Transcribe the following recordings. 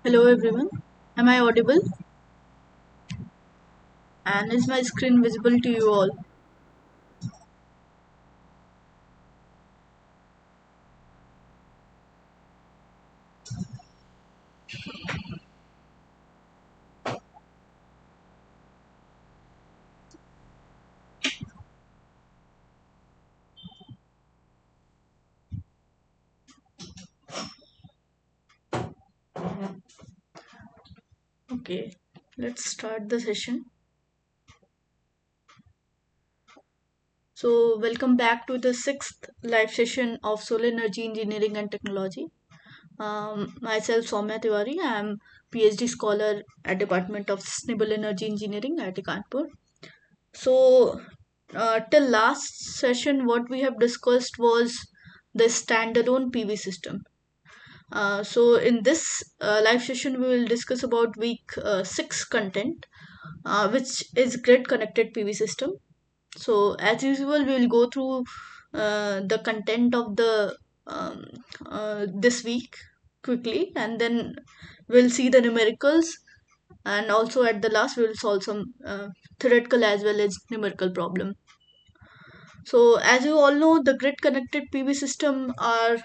Hello everyone, am I audible? And is my screen visible to you all? Okay, let's start the session. So, welcome back to the sixth live session of Solar Energy Engineering and Technology. Myself, Soumya Tiwari, I am PhD scholar at Department of Sustainable Energy Engineering at Kanpur. So, till last session, what we have discussed was the standalone PV system. So in this live session, we will discuss about week 6 content, which is grid connected PV system. So as usual, we will go through the content of the um, this week quickly, and then we'll see the numericals, and also at the last, we will solve some theoretical as well as numerical problem. So as you all know, the grid connected PV system are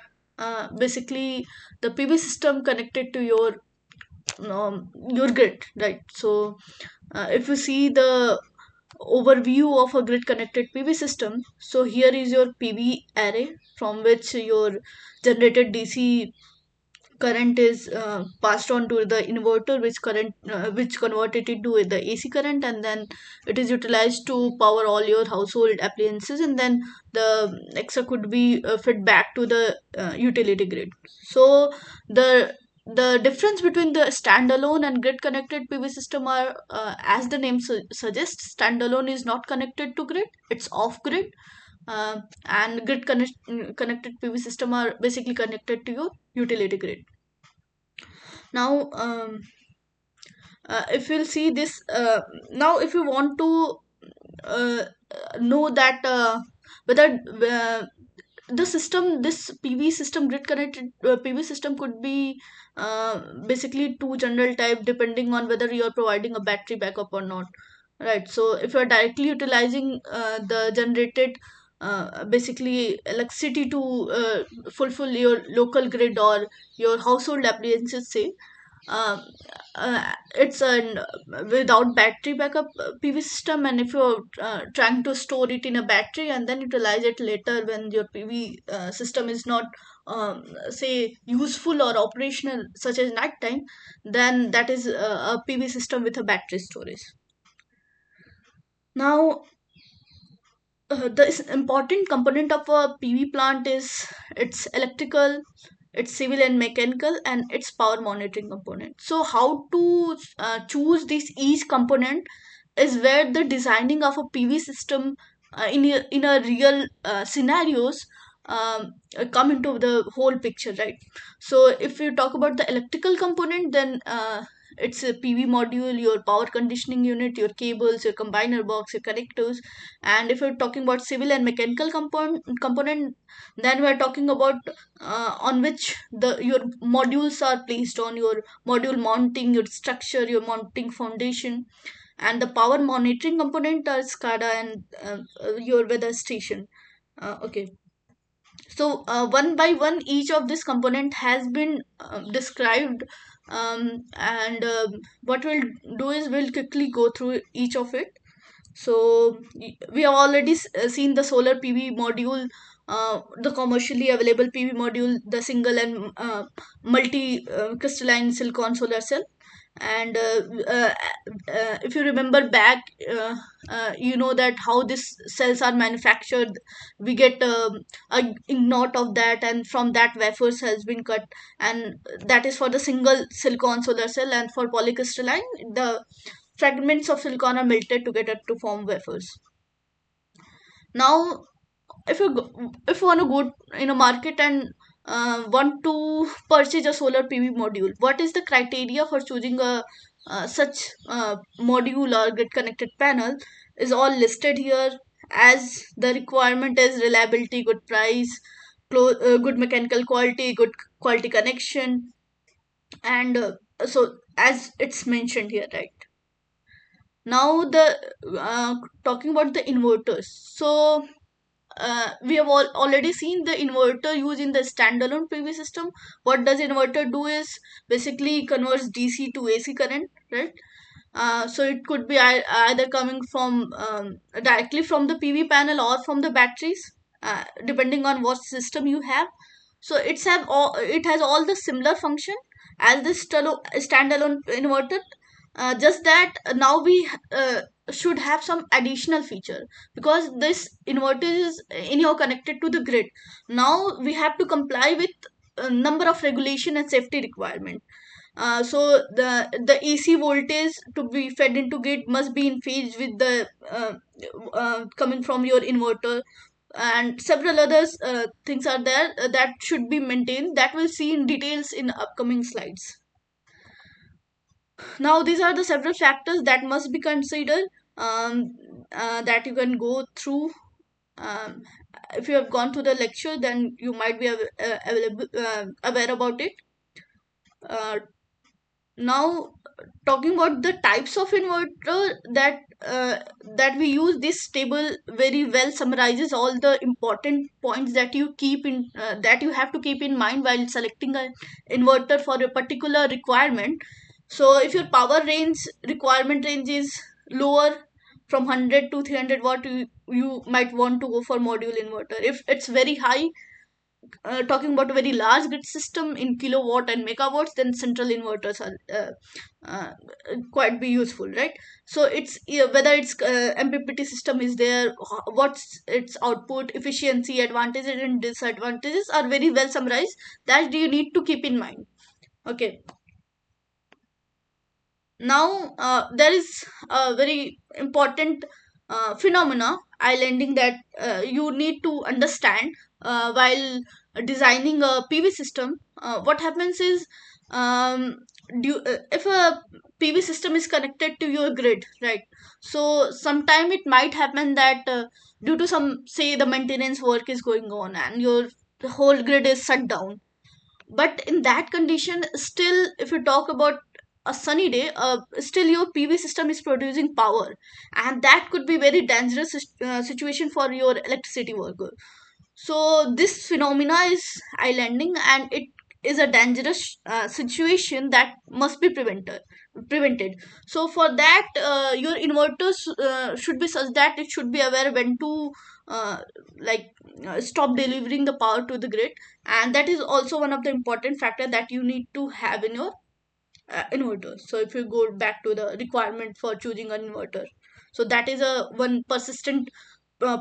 basically the PV system connected to your grid, right? So if you see the overview of a grid connected PV system, so here is your PV array from which your generated DC current is passed on to the inverter, which converted it to the AC current, and then it is utilized to power all your household appliances, and then the extra could be fed back to the utility grid. So the difference between the standalone and grid connected PV system are, as the name suggests, standalone is not connected to grid; it's off grid. And connected PV system are basically connected to your utility grid. Now if you'll see this, now if you want to uh, know that whether the system, this PV system, grid connected PV system could be basically two general type, depending on whether you are providing a battery backup or not, right? So if you are directly utilizing the generated basically electricity to fulfill your local grid or your household appliances, say, um, it's an without battery backup PV system, and if you're trying to store it in a battery and then utilize it later when your PV system is not say useful or operational, such as night time, then that is a PV system with a battery storage. Now the important component of a PV plant is its electrical, its civil and mechanical, and its power monitoring component. So how to choose this each component is where the designing of a PV system in a real scenarios come into the whole picture, right? So if you talk about the electrical component, then it's a PV module, your power conditioning unit, your cables, your combiner box, your connectors. And if you're talking about civil and mechanical component, then we're talking about on which the your modules are placed on, your module mounting, your structure, your mounting foundation. And the power monitoring component are SCADA and your weather station. Okay, so one by one each of this component has been described, and what we'll do is we'll quickly go through each of it. So we have already seen the solar PV module, the commercially available PV module, the single and multi crystalline silicon solar cell. And if you remember back, you know that how these cells are manufactured. We get a knot of that, and from that wafers has been cut, and that is for the single silicon solar cell. And for polycrystalline, the fragments of silicon are melted together to form wafers. Now if you want to go in a market and want to purchase a solar PV module, what is the criteria for choosing a such module or grid connected panel is all listed here. As the requirement is reliability, good price, good mechanical quality, good quality connection, and So as it's mentioned here, right? Now the uh, talking about the inverters. So we have already seen the inverter used in the standalone PV system. What does inverter do is basically converts DC to AC current, right? So it could be either coming from directly from the PV panel or from the batteries, depending on what system you have. So it has all the similar function as the standalone inverter, just that now we should have some additional feature, because this inverter is anyhow connected to the grid. Now we have to comply with a number of regulation and safety requirement. So the AC voltage to be fed into grid must be in phase with the coming from your inverter, and several others things are there that should be maintained, that we'll see in details in upcoming slides. Now these are the several factors that must be considered, that you can go through. um, if you have gone to the lecture, then you might be aware about it. uh, Now talking about the types of inverter that we use, this table very well summarizes all the important points that you have to keep in mind while selecting an inverter for a particular requirement. So if your power range requirement range is lower from 100 to 300 watt, you might want to go for module inverter. If it's very high, talking about a very large grid system in kilowatt and megawatts, then central inverters are uh, quite be useful, right? So it's whether it's MPPT system is there, what's its output efficiency, advantages and disadvantages are very well summarized, that you need to keep in mind. Okay. Now there is a very important phenomena islanding that you need to understand while designing a PV system. What happens is, if a PV system is connected to your grid, right? So sometime it might happen that due to some, say, the maintenance work is going on and your the whole grid is shut down. But in that condition, still if you talk about a sunny day, still your PV system is producing power, and that could be very dangerous situation for your electricity worker. So this phenomena is islanding, and it is a dangerous situation that must be prevented. So for that, your inverters should be such that it should be aware when to uh, like stop delivering the power to the grid. And that is also one of the important factor that you need to have in your inverter. So if you go back to the requirement for choosing an inverter, so that is a one persistent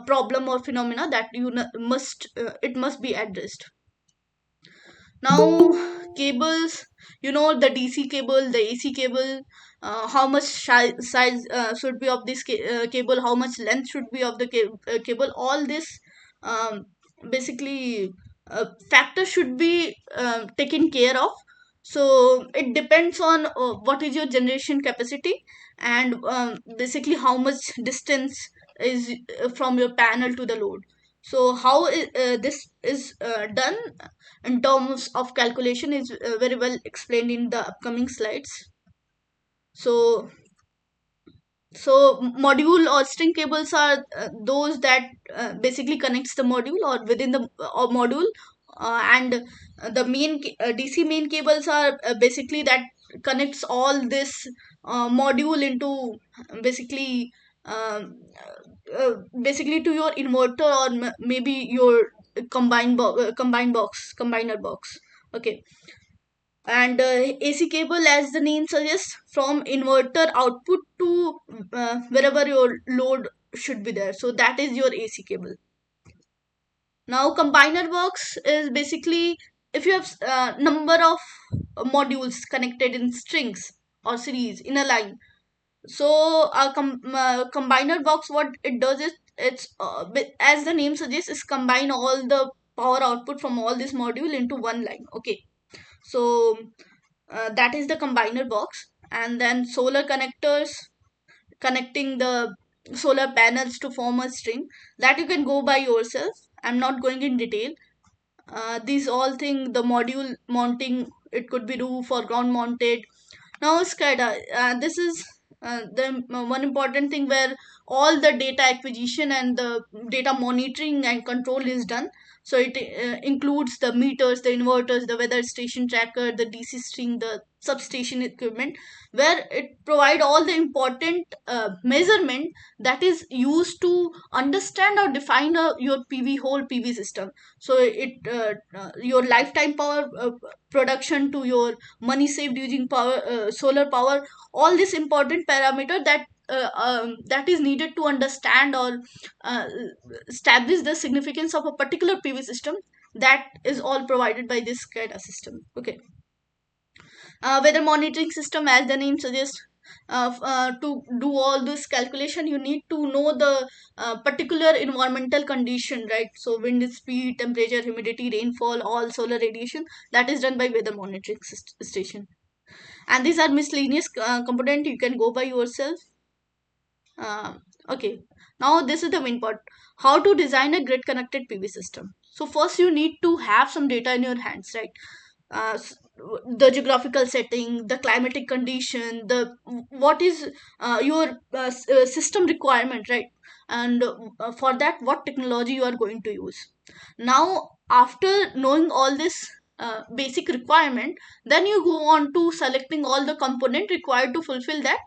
problem or phenomena that must it must be addressed. Now cables, the DC cable, the AC cable, how much size should be of this cable, how much length should be of the cable, all this basically factor should be taken care of. So it depends on what is your generation capacity, and basically how much distance is from your panel to the load. So how this is done in terms of calculation is very well explained in the upcoming slides. So so module or string cables are those that basically connects the module or within the module, and the DC main cables are basically that connects all this module into basically um, basically to your inverter, or maybe your combiner box. Okay. And AC cable, as the name suggests, from inverter output to wherever your load should be there, so that is your AC cable. Now combiner box is basically if you have number of modules connected in strings or series in a line. So a combiner box, what it does is, it's as the name suggests, is combine all the power output from all this module into one line. Okay. So that is the combiner box. And then solar connectors, connecting the solar panels to form a string, that you can go by yourself, I'm not going in detail. These all thing, the module mounting, it could be roof or ground mounted, Now, SCADA, this is the one important thing where all the data acquisition and the data monitoring and control is done. So it includes the meters, the inverters, the weather station tracker, the DC string, the substation equipment, where it provide all the important measurement that is used to understand or define your PV whole PV system. So it your lifetime power production to your money saved using power solar power, all this important parameter that is needed to understand or uh, establish the significance of a particular PV system, that is all provided by this SCADA system. Okay. Weather monitoring system, as the name suggests, to do all this calculation you need to know the particular environmental condition, right? So wind speed, temperature, humidity, rainfall, all solar radiation, that is done by weather monitoring station. And these are miscellaneous component you can go by yourself. uh, okay, now this is the main part: how to design a grid connected PV system. So first you need to have some data in your hands, right? uh, s- the geographical setting, the climatic condition, the what is your system requirement, right? And for that, what technology you are going to use. Now after knowing all this basic requirement, then you go on to selecting all the component required to fulfill that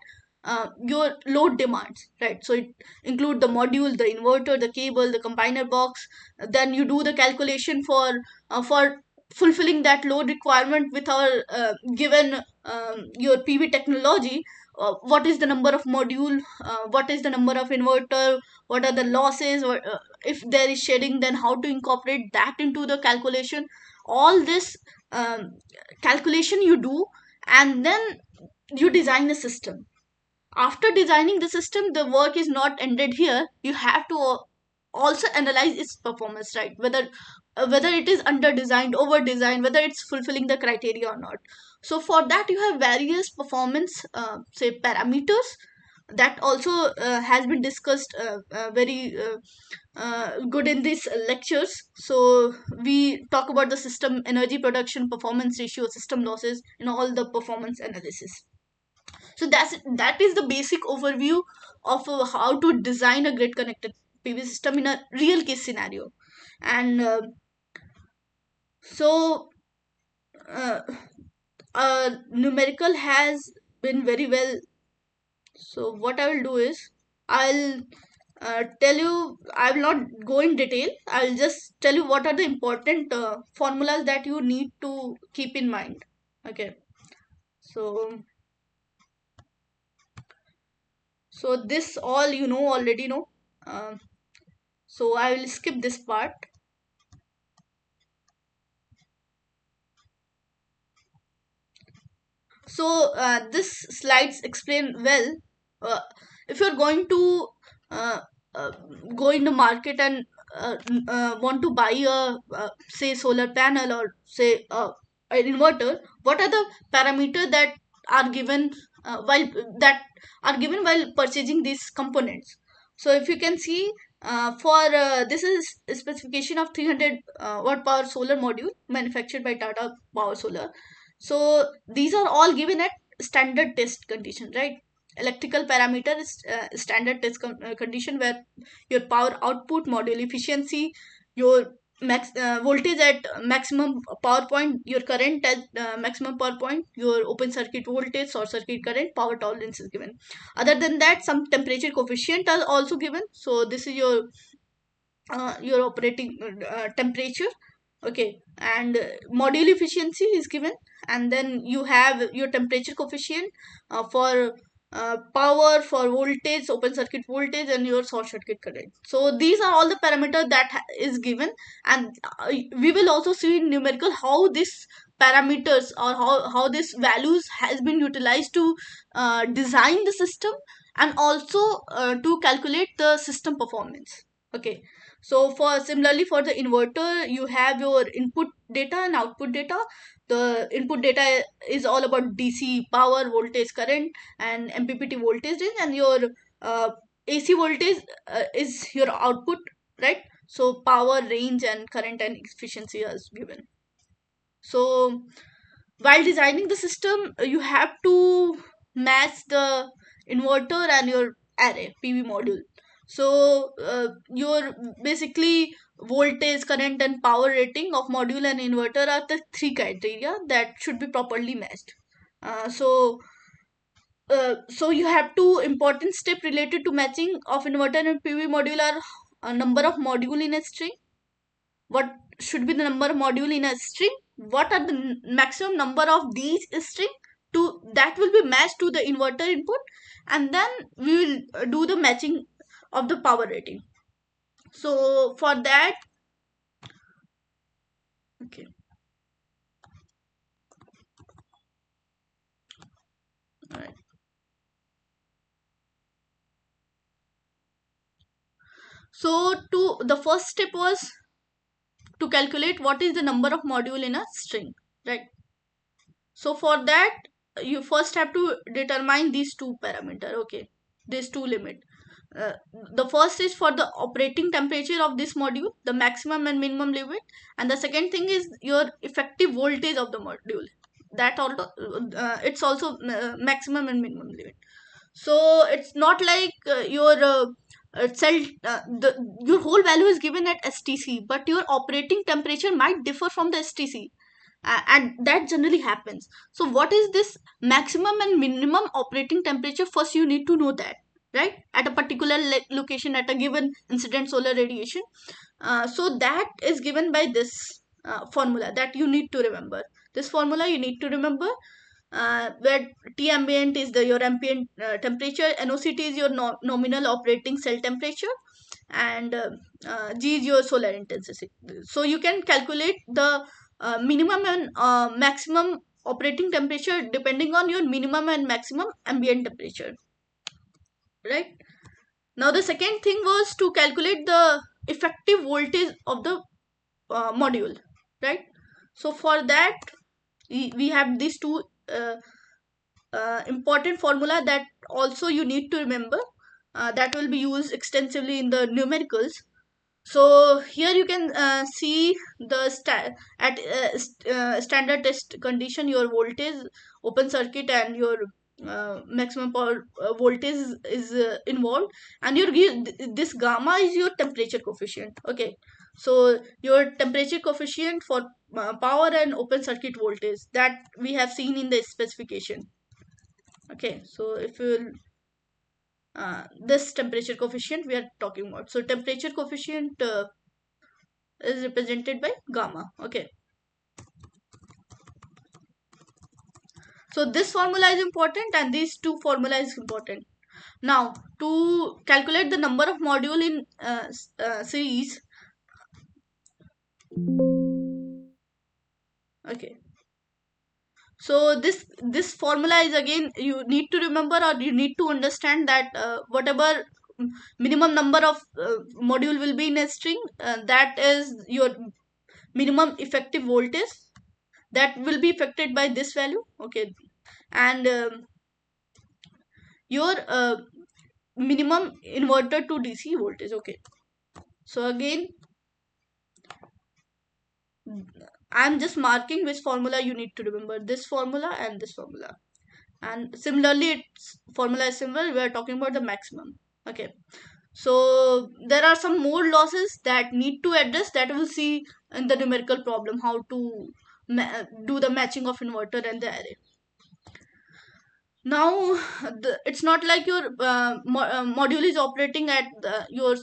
your load demands, right? So it include the module, the inverter, the cable, the combiner box. Then you do the calculation for fulfilling that load requirement with our given your PV technology. What is the number of module, what is the number of inverter, what are the losses, if there is shedding, then how to incorporate that into the calculation. All this um, calculation you do, and then you design the system. After designing the system, the work is not ended here. You have to also analyze its performance, right? Whether it is under designed, over designed, whether it's fulfilling the criteria or not. So for that you have various performance say parameters that also has been discussed very good in these lectures. So we talk about the system energy production, performance ratio, system losses, and all the performance analysis. So that is the basic overview of how to design a grid connected PV system in a real case scenario. And so uh, numerical has been very well. So what I will do is, I'll tell you, I will not go in detail, I'll just tell you what are the important formulas that you need to keep in mind. Okay. So so this all you know already know. Um so I will skip this part. So this slides explain well. uh, if you're going to uh, uh, go in the market and want to buy a say solar panel, or say an inverter, what are the parameters that are given while that are given while purchasing these components. So if you can see, for this is a specification of 300 watt power solar module manufactured by Tata Power Solar. So these are all given at standard test condition, right? Electrical parameter is standard test condition, where your power output, module efficiency, your voltage at maximum power point, your current at maximum power point, your open circuit voltage, short circuit current, power tolerance is given. Other than that, some temperature coefficient are also given. So this is your operating temperature. Okay. And module efficiency is given. And then you have your temperature coefficient for power, for voltage, open circuit voltage, and your short circuit current. So these are all the parameters that is given. And we will also see in numerical how this parameters, or how this values has been utilized to design the system, and also to calculate the system performance. Okay. So for similarly for the inverter, you have your input data and output data. The input data is all about DC power, voltage, current, and MPPT voltage range, and your uh, AC voltage is your output, right? So power, range, and current and efficiency is given. So while designing the system, you have to match the inverter and your array PV module. So your basically voltage, current, and power rating of module and inverter are the three criteria that should be properly matched. So you have two important steps related to matching of inverter and PV module are a number of module in a string. What should be the number of module in a string? What are the maximum number of these string to that will be matched to the inverter input, and then we will do the matching of the power rating. So for that, okay, all right. So to the first step was to calculate what is the number of module in a string, right? So for that, you first have to determine these two parameter, okay, these two limit. uh, the first is for the operating temperature of this module, the maximum and minimum limit, and the second thing is your effective voltage of the module, that also it's also maximum and minimum limit. So it's not like your cell your whole value is given at STC, but your operating temperature might differ from the STC, and that generally happens. So what is this maximum and minimum operating temperature? First you need to know that, right, at a particular location at a given incident solar radiation. So that is given by this formula that you need to remember. This formula you need to remember, where T ambient is the your ambient temperature, NOCT is your nominal operating cell temperature, and G is your solar intensity. So you can calculate the minimum and maximum operating temperature depending on your minimum and maximum ambient temperature, right? Now the second thing was to calculate the effective voltage of the module, right? So for that we have these two uh, important formula that also you need to remember, that will be used extensively in the numericals. So here you can see the standard test condition, your voltage, open circuit, and your maximum power voltage is involved, and this gamma is your temperature coefficient, okay. So your temperature coefficient for power and open circuit voltage that we have seen in the specification, okay. So if you this temperature coefficient we are talking about, so temperature coefficient is represented by gamma, okay. So this formula is important and these two formula is important. Now to calculate the number of module in series, okay, so this formula is again you need to remember, or you need to understand that whatever minimum number of module will be in a string, that is your minimum effective voltage that will be affected by this value, okay. And your minimum inverter to DC voltage, okay. So again I'm just marking which formula you need to remember, this formula and this formula. And similarly its formula is similar, we are talking about the maximum, okay. So there are some more losses that need to address, that we'll see in the numerical problem, how to do the matching of inverter and the array. Now it's not like your module is operating at your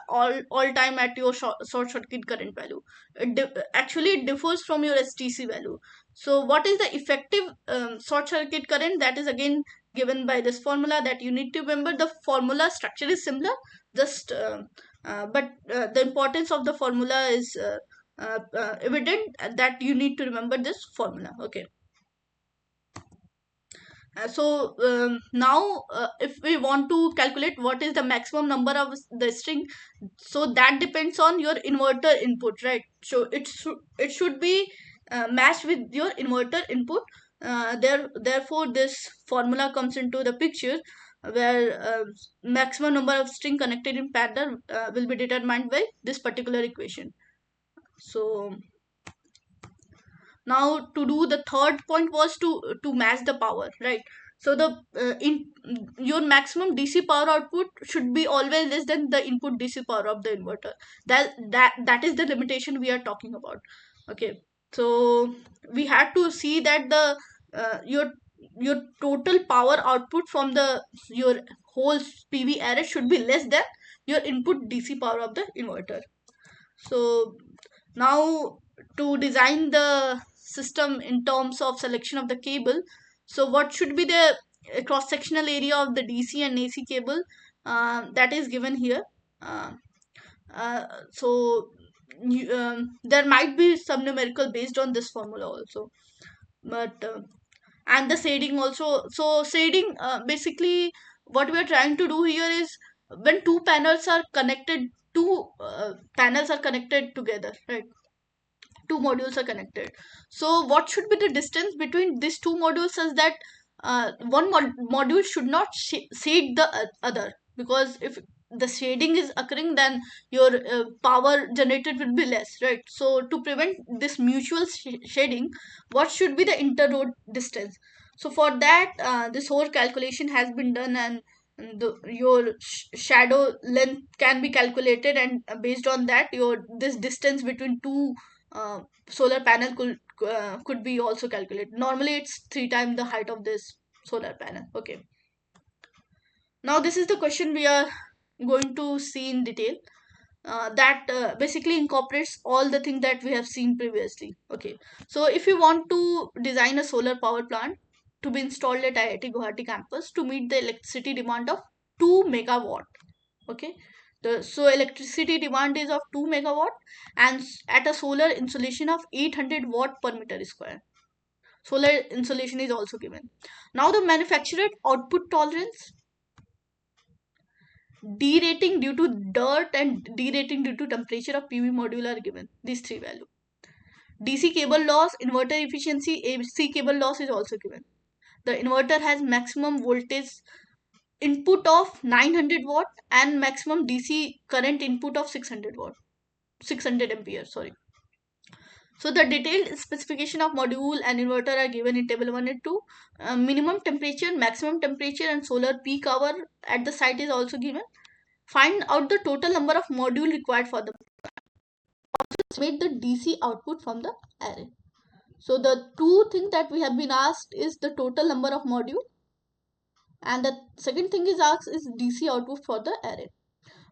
all time at your short circuit current value. Actually it differs from your STC value. So what is the effective short circuit current? That is again given by this formula that you need to remember. The formula structure is similar, just but the importance of the formula is evident, that you need to remember this formula, okay. Now if we want to calculate what is the maximum number of the string, so that depends on your inverter input, right? So it should be matched with your inverter input. Therefore this formula comes into the picture, where maximum number of string connected in parallel will be determined by this particular equation. So Now to do the third point was to match the power, right? So the in your maximum DC power output should be always less than the input DC power of the inverter. That is the limitation we are talking about. Okay, so we had to see that the your total power output from the your whole PV array should be less than your input DC power of the inverter. So now to design the system in terms of selection of the cable, so what should be the cross sectional area of the DC and AC cable, that is given here. uh, so there might be some numerical based on this formula also, but and the shading also. So shading, basically what we are trying to do here is when two panels are connected, two panels are connected together, right? Two modules are connected, so what should be the distance between these two modules such that one module should not shade the other, because if the shading is occurring, then your power generated will be less, right? So to prevent this mutual shading, what should be the inter-road distance? So for that, this whole calculation has been done, and your shadow length can be calculated, and based on that, your this distance between two uh, solar panel could be also calculated. Normally it's three times the height of this solar panel. Okay, now this is the question we are going to see in detail, that basically incorporates all the things that we have seen previously. Okay, so if you want to design a solar power plant to be installed at IIT Guwahati campus to meet the electricity demand of 2 megawatt. Okay, so electricity demand is of 2 megawatt, and at a solar insolation of 800 watt per meter square. Solar insolation is also given. Now the manufacturer output tolerance, derating due to dirt and derating due to temperature of PV module are given. These three values. DC cable loss, inverter efficiency, AC cable loss is also given. The inverter has maximum voltage input of 900 watt and maximum DC current input of 600 watt, 600 ampere, sorry. So the detailed specification of module and inverter are given in table 1 and 2. Minimum temperature, maximum temperature, and solar peak hour at the site is also given. Find out the total number of module required for the estimate the DC output from the array. So the two things that we have been asked is the total number of module, and the second thing is asked is DC output for the array.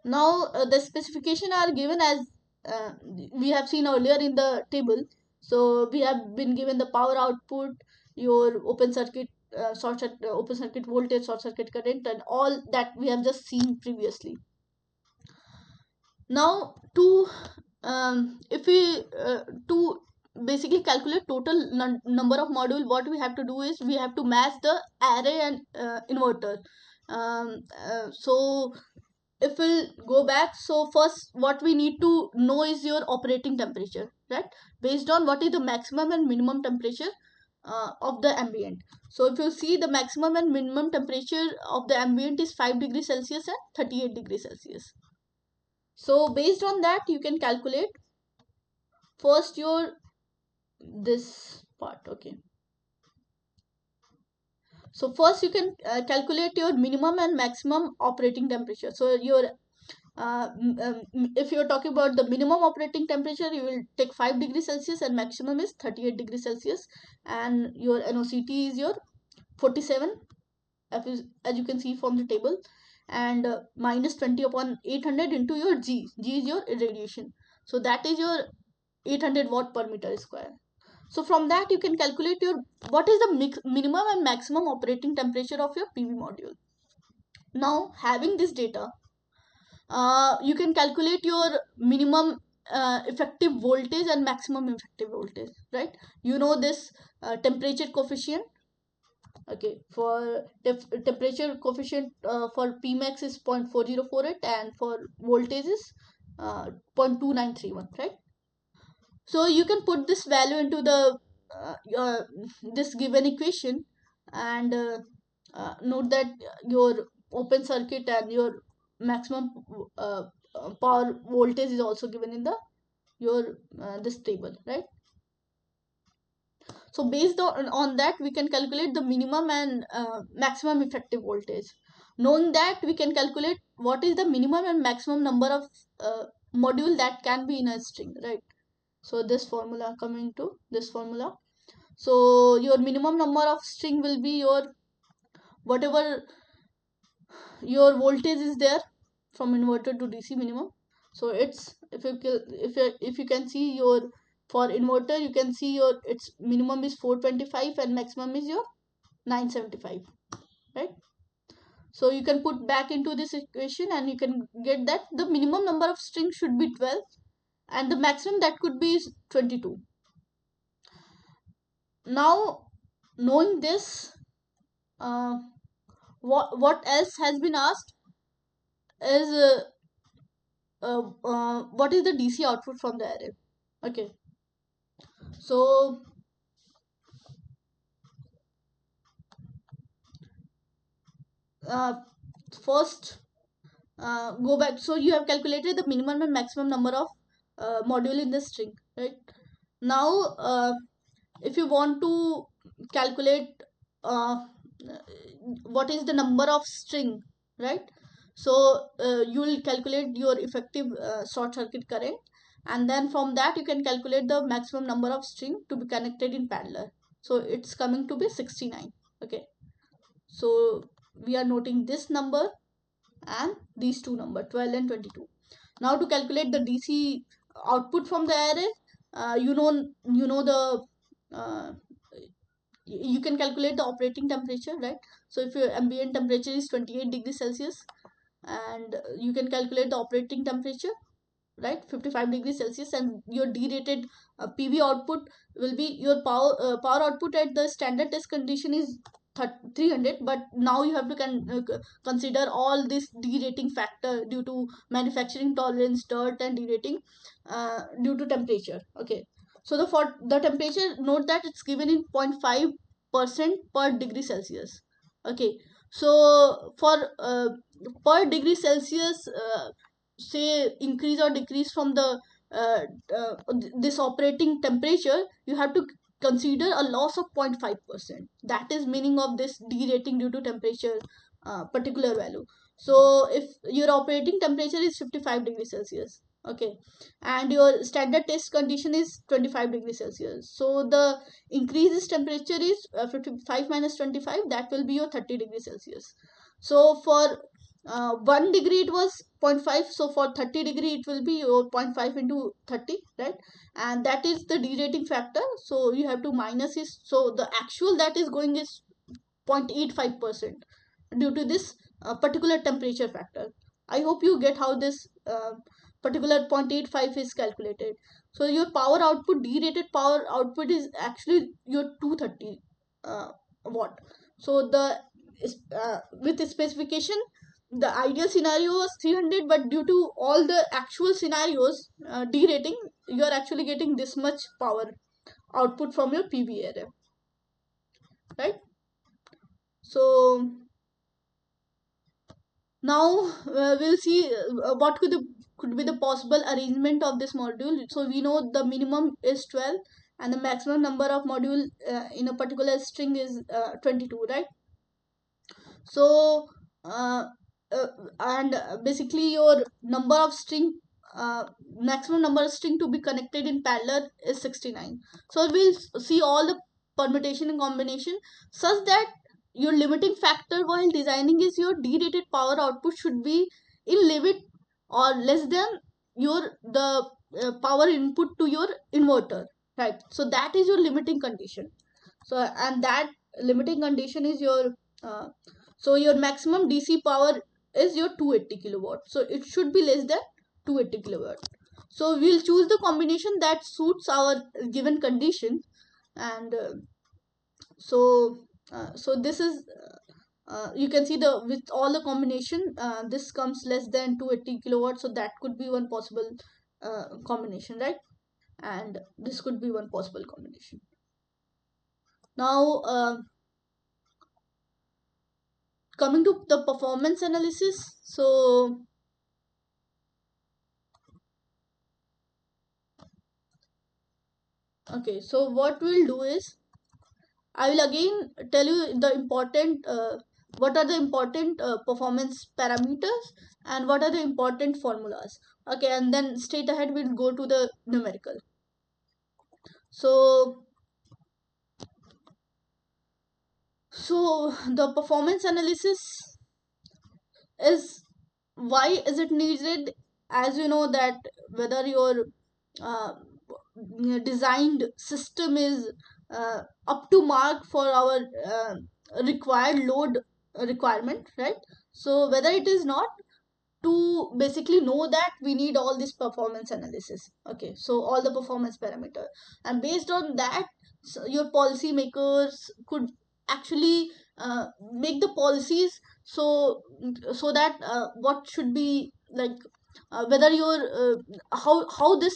Now the specification are given as uh, we have seen earlier in the table. So we have been given the power output, your open circuit, open circuit voltage, short circuit current, and all that we have just seen previously. Now to if we to basically calculate total number of module, what we have to do is we have to match the array and inverter. So if we'll go back, so first what we need to know is your operating temperature, right? Based on what is the maximum and minimum temperature of the ambient. So if you see, the maximum and minimum temperature of the ambient is 5 degrees Celsius and 38 degrees Celsius. So based on that, you can calculate first your this part. Okay, so first you can calculate your minimum and maximum operating temperature. So your if you're talking about the minimum operating temperature, you will take 5 degrees Celsius and maximum is 38 degrees Celsius, and your NOCT is your 47, as you can see from the table, and minus 20 upon 800 into your G is your irradiation. So that is your 800 watt per meter square. So from that you can calculate your what is the minimum and maximum operating temperature of your PV module. Now having this data, you can calculate your minimum effective voltage and maximum effective voltage, right? You know this temperature coefficient. Okay, for temperature coefficient for Pmax is 0.4048 and for voltage is 0.2931, right? So you can put this value into the this given equation, and note that your open circuit and your maximum uh, power voltage is also given in the your this table, right? So based on that, we can calculate the minimum and maximum effective voltage. Knowing that, we can calculate what is the minimum and maximum number of module that can be in a string, right? So this formula, coming to this formula, so your minimum number of string will be your whatever your voltage is there from inverter to DC minimum. So it's, if you can see your, for inverter you can see your, its minimum is 425 and maximum is your 975, right? So you can put back into this equation and you can get that the minimum number of strings should be 12 and the maximum that could be is 22. Now, knowing this, uh, what else has been asked is what is the DC output from the array. Okay, so uh, first, go back. So you have calculated the minimum and maximum number of module in the string, right? Now, if you want to calculate what is the number of string, right? So you will calculate your effective short circuit current, and then from that you can calculate the maximum number of string to be connected in parallel. So it's coming to be 69. Okay, so we are noting this number and these two number, 12 and 22. Now to calculate the DC output from the array, you know the uh, you can calculate the operating temperature, right? So if your ambient temperature is 28 degrees Celsius, and you can calculate the operating temperature, right, 55 degrees Celsius, and your derated PV output will be your power output at the standard test condition is 300, but now you have to consider all this derating factor due to manufacturing tolerance, dirt, and derating due to temperature. Okay, so for the temperature, note that it's given in 0.5% per degree Celsius. Okay, so for per degree Celsius, say increase or decrease from the uh, this operating temperature, you have to consider a loss of 0.5%. That is meaning of this derating due to temperature particular value. So if your operating temperature is 55 degrees Celsius, okay, and your standard test condition is 25 degrees Celsius, so the increased temperature is 55 minus 25, that will be your 30 degrees Celsius. So for 1 degree it was 0.5, so for 30 degree it will be your 0.5 into 30, right? And that is the derating factor, so you have to minus it, so the actual that is going is 0.85% due to this particular temperature factor. I hope you get how this particular 0.85 is calculated. So your power output, derated power output, is actually your 230 watt. So the with the specification, the ideal scenario was 300, but due to all the actual scenarios derating, you are actually getting this much power output from your PV array, right? So now we'll see what could be the possible arrangement of this module. So we know the minimum is 12 and the maximum number of module in a particular string is 22, right? So uh, uh, and basically your number of string, maximum number of string to be connected in parallel is 69. So we'll see all the permutation and combination such that your limiting factor while designing is your derated power output should be in limit or less than your the power input to your inverter, right? So that is your limiting condition. So and that limiting condition is your so your maximum DC power is your 280 kilowatt, so it should be less than 280 kilowatt. So we'll choose the combination that suits our given condition. And so this is you can see the with all the combination, this comes less than 280 kilowatt, so that could be one possible combination, right? And this could be one possible combination. Now coming to the performance analysis. So Okay, so what we'll do is I will again tell you the important what are the important performance parameters and what are the important formulas. Okay, and then straight ahead we'll go to the numerical. So the performance analysis is, why is it needed? As you know that whether your uh, designed system is up to mark for our required load requirement, right? So whether it is not, to basically know that we need all this performance analysis. Okay, so all the performance parameter, and based on that, so your policy makers could actually make the policies. So that what should be like, whether your how this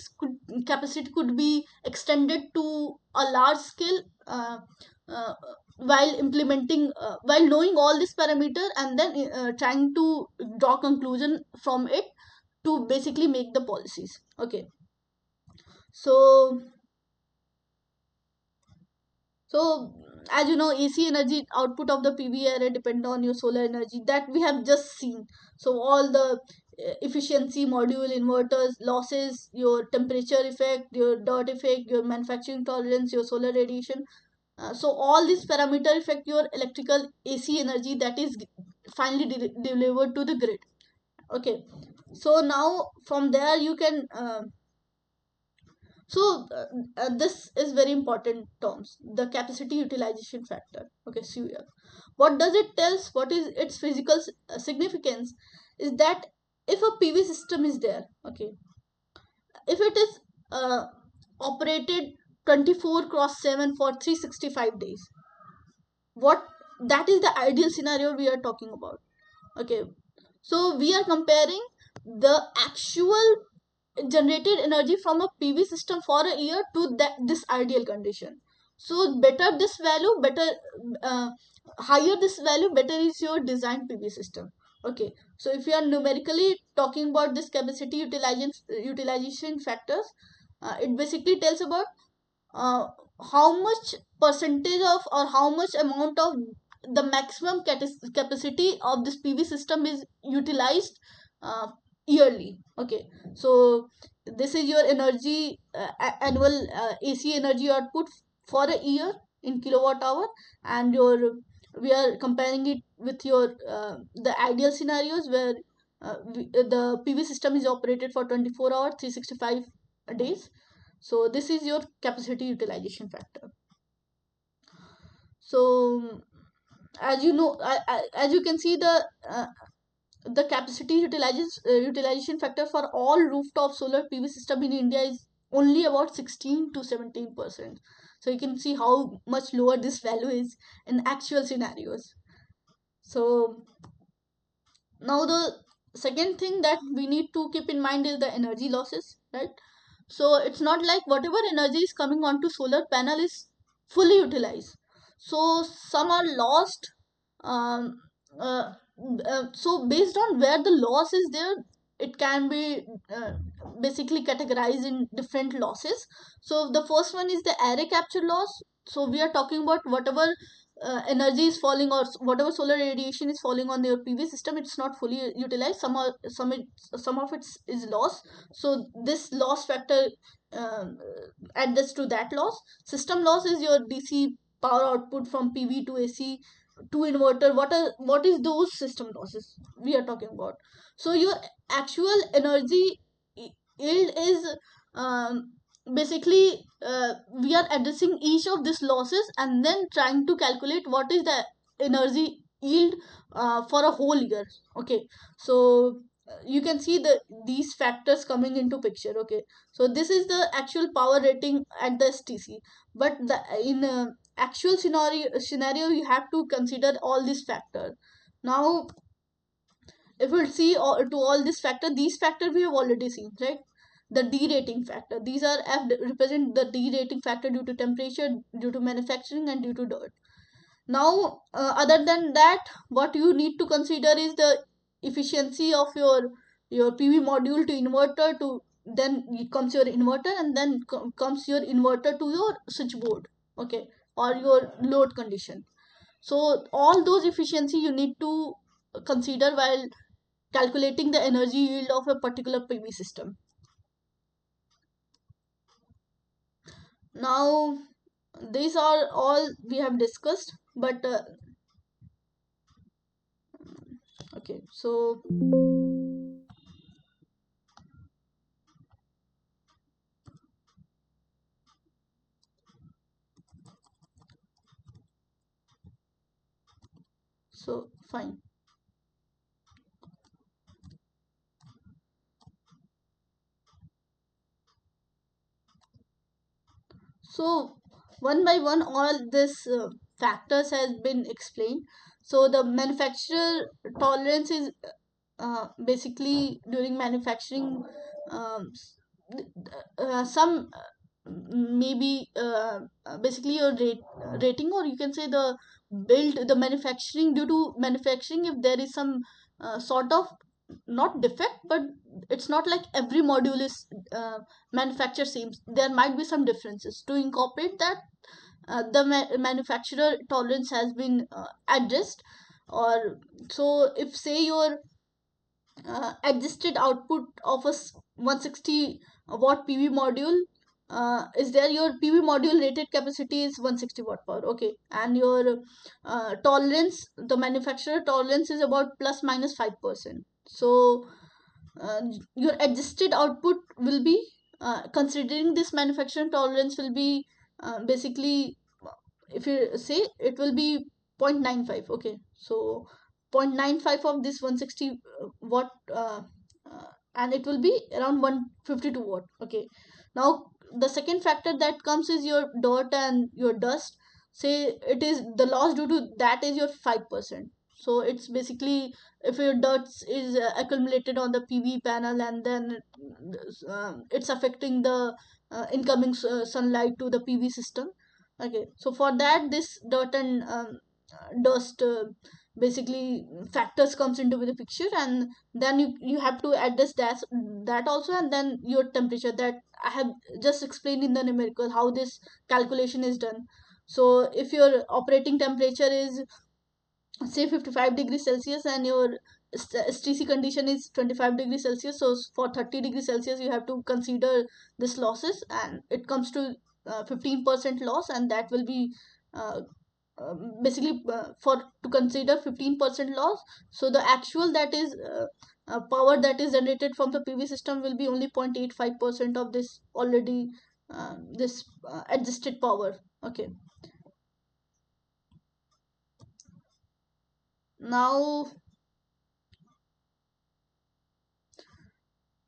capacity could be extended to a large scale, uh, while implementing while knowing all this parameter, and then trying to draw conclusion from it to basically make the policies. Okay, so so as you know, AC energy output of the PV array depend on your solar energy that we have just seen. So all the efficiency module, inverters, losses, your temperature effect, your dirt effect, your manufacturing tolerance, your solar radiation. So all these parameter affect your electrical AC energy that is finally delivered to the grid. Okay, so now from there you can so this is very important terms, the capacity utilization factor. Okay, so what does it tells, what is its physical significance, is that if a PV system is there, okay, if it is operated 24 cross 7 for 365 days, what, that is the ideal scenario we are talking about. Okay, so we are comparing the actual generated energy from a PV system for a year to that this ideal condition. So better this value, better uh, higher this value, better is your design PV system. Okay, so if you are numerically talking about this capacity utilization factors, it basically tells about uh, how much percentage of, or how much amount of the maximum capacity of this PV system is utilized yearly. Okay, so this is your energy annual AC energy output for a year in kilowatt hour, and your, we are comparing it with your the ideal scenarios where the PV system is operated for 24 hours 365 days. So this is your capacity utilization factor. So as you know, as you can see, the capacity utilization factor for all rooftop solar PV system in India is only about 16 to 17%. So you can see how much lower this value is in actual scenarios. So now the second thing that we need to keep in mind is the energy losses, right? So it's not like whatever energy is coming onto solar panel is fully utilized. So some are lost. um, uh, so based on where the loss is there, it can be basically categorized in different losses. So the first one is the array capture loss. So we are talking about whatever energy is falling, or whatever solar radiation is falling on your PV system, it's not fully utilized. Some of it is lost. So this loss factor um, adds to that loss. System loss is your DC power output from PV to AC to inverter. What is those system losses we are talking about? So your actual energy yield is basically we are addressing each of these losses and then trying to calculate what is the energy yield for a whole year. Okay, so you can see these factors coming into picture. Okay, so this is the actual power rating at the STC, but the in actual scenario you have to consider all these factors. Now if we'll see to all this factor, these factors we have already seen, right? The d-rating factor, these are represent the d-rating factor due to temperature, due to manufacturing, and due to dirt. Now other than that, what you need to consider is the efficiency of your PV module to inverter to then comes your inverter, and then comes your inverter to your switchboard, okay, or your load condition. So all those efficiency you need to consider while calculating the energy yield of a particular PV system. Now these are all we have discussed, but okay, so fine. So one by one, all this factors has been explained. So the manufacturer tolerance is basically during manufacturing, um, s- some maybe basically your rating, or you can say the build the manufacturing, due to manufacturing, if there is some sort of not defect, but it's not like every module is manufactured same. There might be some differences. To incorporate that, the manufacturer tolerance has been addressed. Or so if say your adjusted output of a 160 watt PV module is there, your PV module rated capacity is 160 watt power, okay, and your tolerance, the manufacturer tolerance is about plus minus 5%. So uh, your adjusted output will be, considering this manufacturing tolerance, will be basically, if you say, it will be 0.95, okay. So 0.95 of this 160 watt, and it will be around 152 watt, okay. Now the second factor that comes is your dirt and your dust. Say it is the loss due to that is your 5%. So it's basically, if your dirt is accumulated on the PV panel, and then it's affecting the incoming sunlight to the PV system. Okay, so for that, this dirt and dust basically factors comes into the picture, and then you have to adjust that also, and then your temperature, that I have just explained in the numerical how this calculation is done. So if your operating temperature is say 55 degrees celsius, and your STC condition is 25 degrees celsius, so for 30 degrees celsius you have to consider this losses, and it comes to 15% loss, and that will be uh, basically for to consider 15% loss. So the actual, that is power that is generated from the PV system, will be only 0.85% of this already this adjusted power, okay. Now,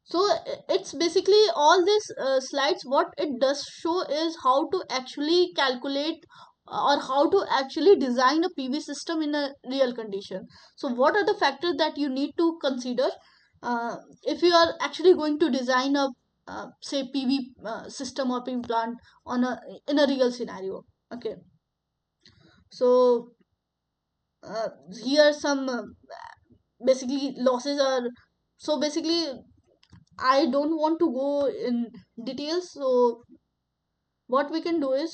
so it's basically all this slides, what it does show is how to actually calculate or how to actually design a PV system in a real condition. So what are the factors that you need to consider if you are actually going to design a say PV system or PV plant on a in a real scenario, okay. So uh, here some basically losses are, so basically I don't want to go in details. So what we can do is,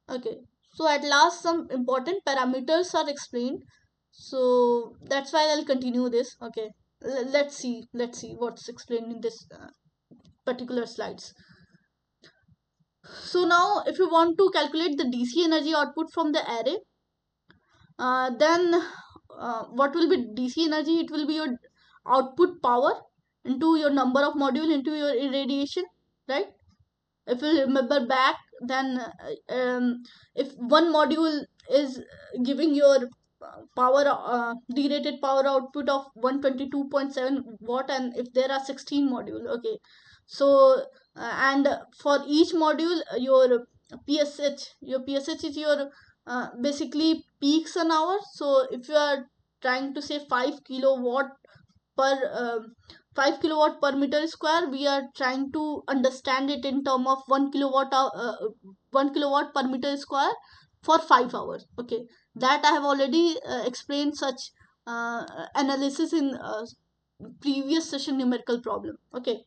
okay. So at last, some important parameters are explained. So that's why I'll continue this. Okay. Let's see what's explained in this particular slides. So now, if you want to calculate the DC energy output from the array, then what will be DC energy? It will be your output power into your number of module into your irradiation, right? If you remember back, then if one module is giving your power derated power output of 122.7 watt, and if there are 16 module, okay. So and for each module, your psh is your basically peaks an hour. So if you are trying to say 5 kilowatt per 5 kilowatt per meter square, we are trying to understand it in term of 1 kilowatt 1 kilowatt per meter square for 5 hours, okay. That I have already explained such analysis in previous session numerical problem. Okay,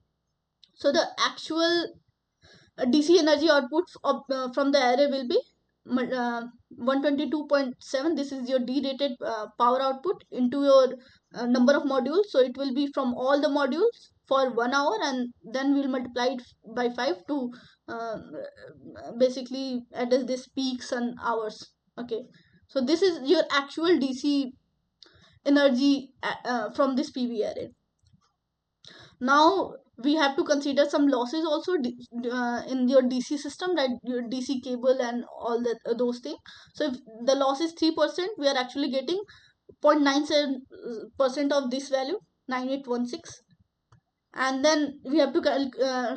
so the actual DC energy output from the array will be 122.7. This is your D-rated power output into your number of modules. So it will be from all the modules for 1 hour, and then we'll multiply it by 5 to uh, basically address this peaks and hours. Okay, so this is your actual DC energy from this PV array. Now we have to consider some losses also in your DC system, like your DC cable and all that those things. So if the loss is 3%, we are actually getting 0.97% of this value, 9816. And then we have to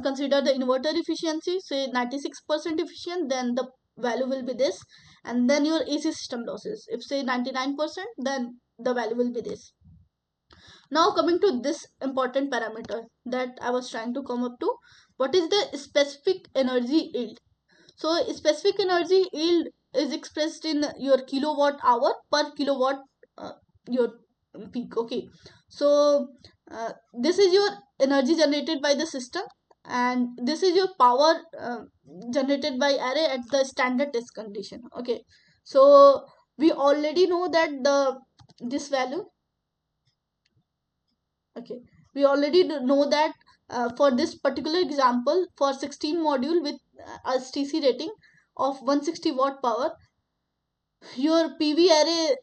consider the inverter efficiency, say 96% efficient, then the value will be this. And then your AC system losses, if say 99%, then the value will be this. Now coming to this important parameter that I was trying to come up to, what is the specific energy yield? So specific energy yield is expressed in your kilowatt hour per kilowatt your peak. Okay, so this is your energy generated by the system, and this is your power generated by array at the standard test condition. Okay, so we already know that the this value. Okay, we already know that for this particular example, for 16 module with a STC rating of 160 watt power, your PV array,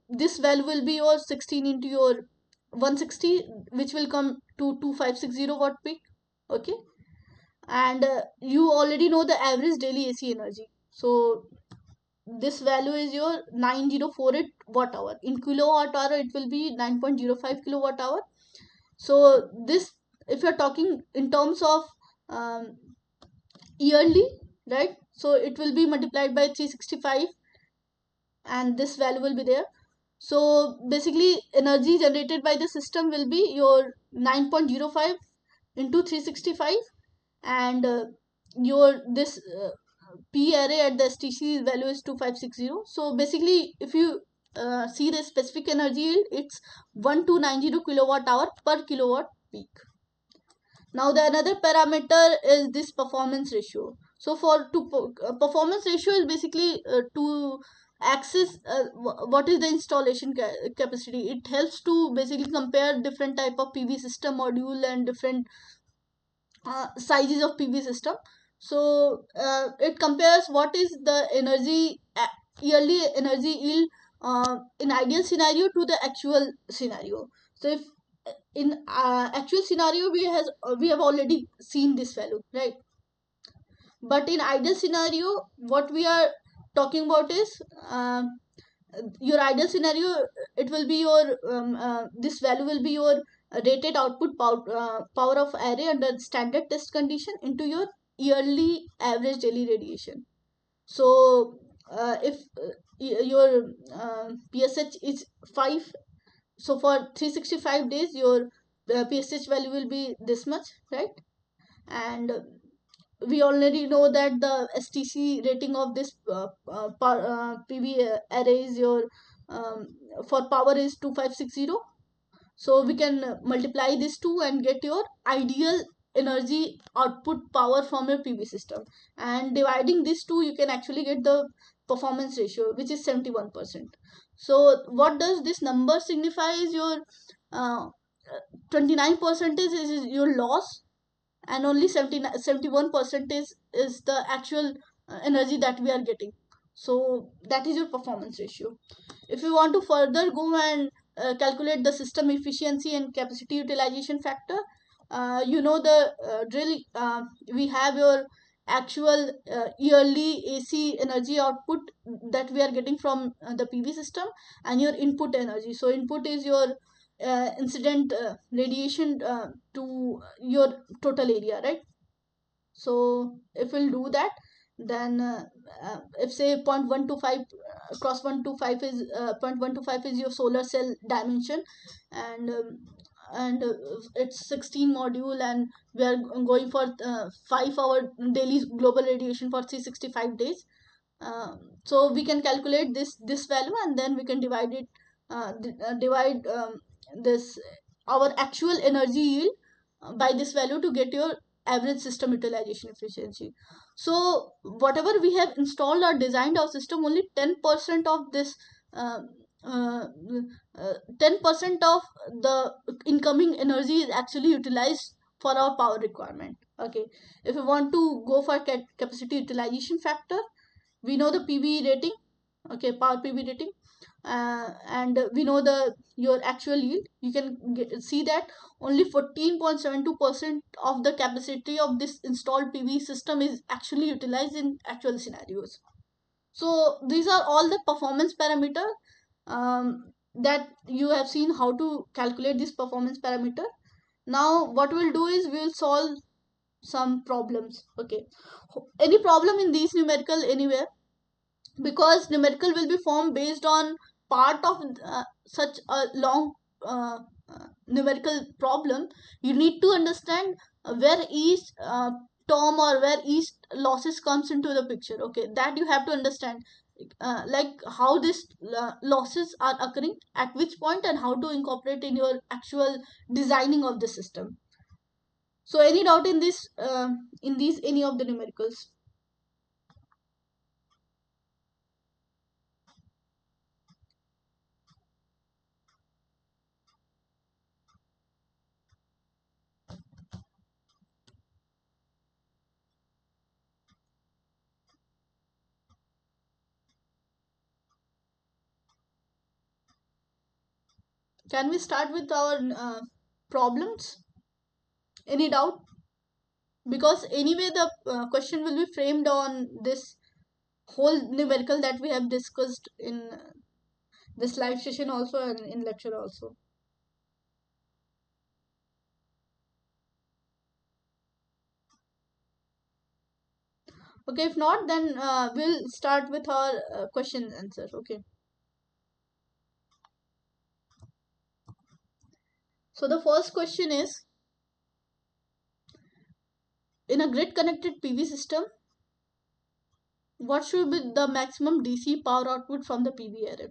this value will be your 16 into your 160, which will come to 2560 watt peak. Okay, and you already know the average daily AC energy. So this value is your 9048 watt hour. In kilowatt hour, it will be 9.05 kilowatt hour. So this, if you're talking in terms of um, yearly, right, so it will be multiplied by 365, and this value will be there. So basically energy generated by the system will be your 9.05 into 365, and your this P array at the STC value is 2560. So basically if you see the specific energy yield, it's 1290 kilowatt hour per kilowatt peak. Now the another parameter is this performance ratio. So for performance ratio is basically to access what is the installation capacity. It helps to basically compare different type of PV system module and different sizes of PV system. So it compares what is the energy yearly energy yield in ideal scenario to the actual scenario. So if in actual scenario we have already seen this value, right? But in ideal scenario, what we are talking about is your ideal scenario, it will be your this value will be your rated output power of array under standard test condition into your yearly average daily radiation. So if your PSH is 5, so for 365 days your PSH value will be this much, right? And we already know that the STC rating of this PV array is your um, for power is 2560. So we can multiply this two and get your ideal energy output power from your PV system, and dividing these two you can actually get the performance ratio, which is 71%. So what does this number signify is your 29% is your loss, and only 71% is the actual energy that we are getting. So that is your performance ratio. If you want to further go and calculate the system efficiency and capacity utilization factor, you know the drill. We have your actual yearly AC energy output that we are getting from the PV system, and your input energy. So input is your incident radiation to your total area, right? So if we'll do that, then if say 0.125 cross 125 is 0.125 is your solar cell dimension, and it's 16 module, and we are going for 5 hour daily global radiation for 365 days. So we can calculate this value, and then we can divide it divide this our actual energy yield by this value to get your average system utilization efficiency. So whatever we have installed or designed our system, only 10% of this uh, uh, 10% of the incoming energy is actually utilized for our power requirement. Okay, if we want to go for capacity utilization factor, we know the PV rating. Okay, power PV rating, and we know the your actual yield. You can see that only 14.72% of the capacity of this installed PV system is actually utilized in actual scenarios. So these are all the performance parameter, that you have seen how to calculate this performance parameter. Now what we'll do is we'll solve some problems. Okay, any problem in these numerical anywhere, because numerical will be formed based on part of such a long numerical problem. You need to understand where each term or where each losses comes into the picture. Okay, that you have to understand, like how this losses are occurring at which point and how to incorporate in your actual designing of the system. So any doubt in this, in these any of the numericals? Can we start with our problems? Any doubt? Because anyway the question will be framed on this whole numerical that we have discussed in this live session also and in lecture also. Okay, if not, then we'll start with our question and answer. Okay, so the first question is, in a grid connected PV system, what should be the maximum DC power output from the PV array?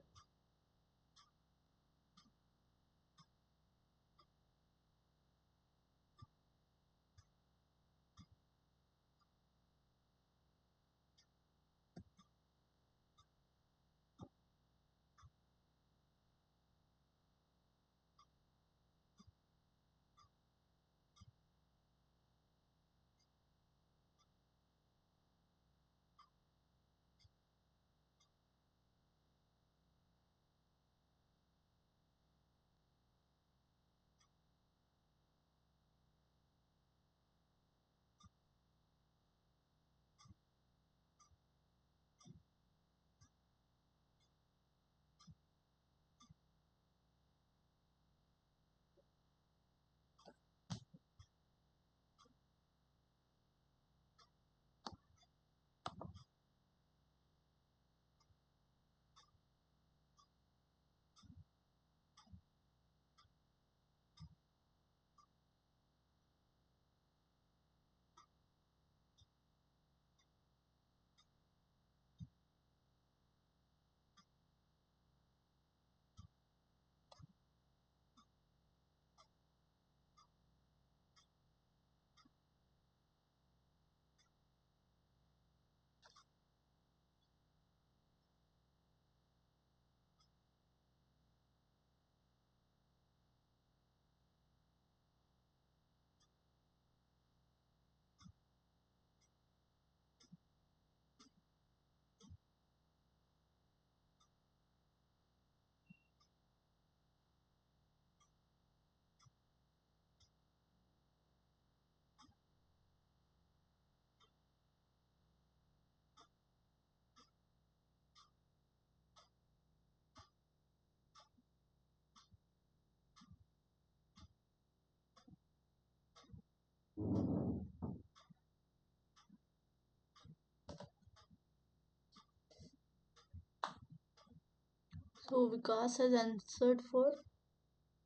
So Vikas has answered for,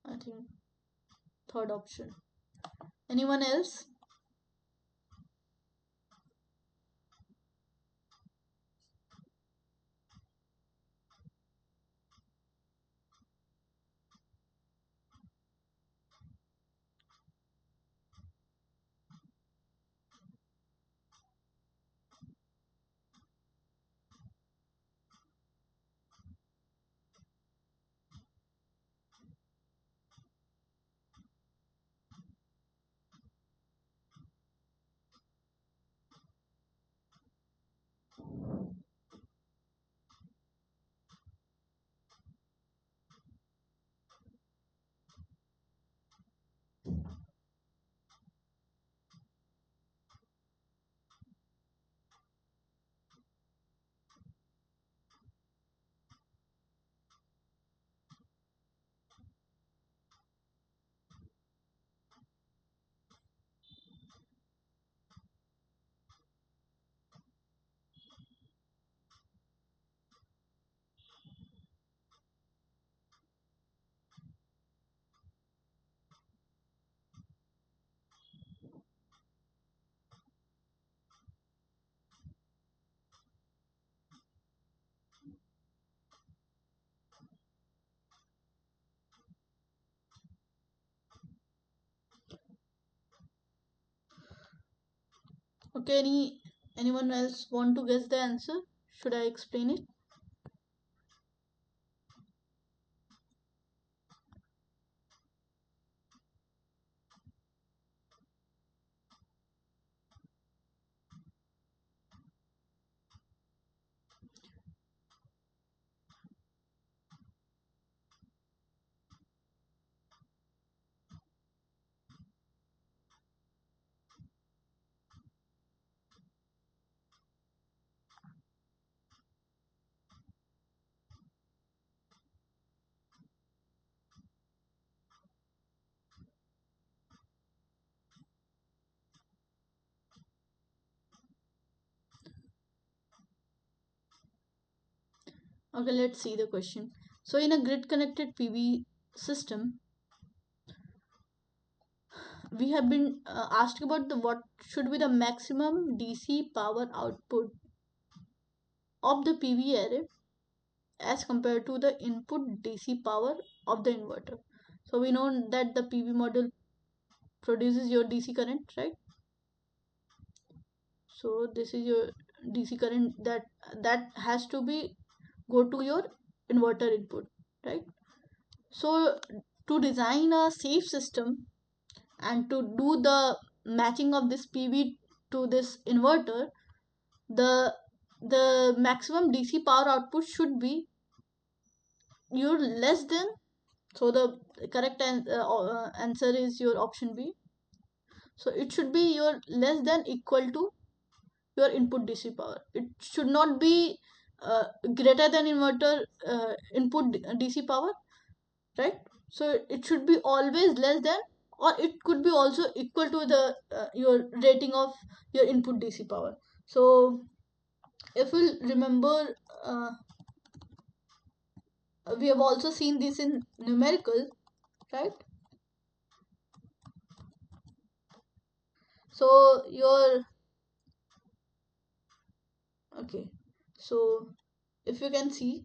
I think, third option. Anyone else? Okay, anyone else want to guess the answer? Should I explain it? Okay, let's see the question. So, in a grid connected PV system, we have been asked about the what should be the maximum DC power output of the PV array as compared to the input DC power of the inverter. So, we know that the PV module produces your DC current, right? So, this is your DC current that has to be go to your inverter input, right? So, to design a safe system and to do the matching of this PV to this inverter, the the maximum DC power output should be your less than. So the correct answer is your option B. So it should be your less than equal to your input DC power. It should not be greater than inverter input DC power, right? So it should be always less than, or it could be also equal to the your rating of your input DC power. So if we remember, we have also seen this in numerical, right? So your okay, so if you can see,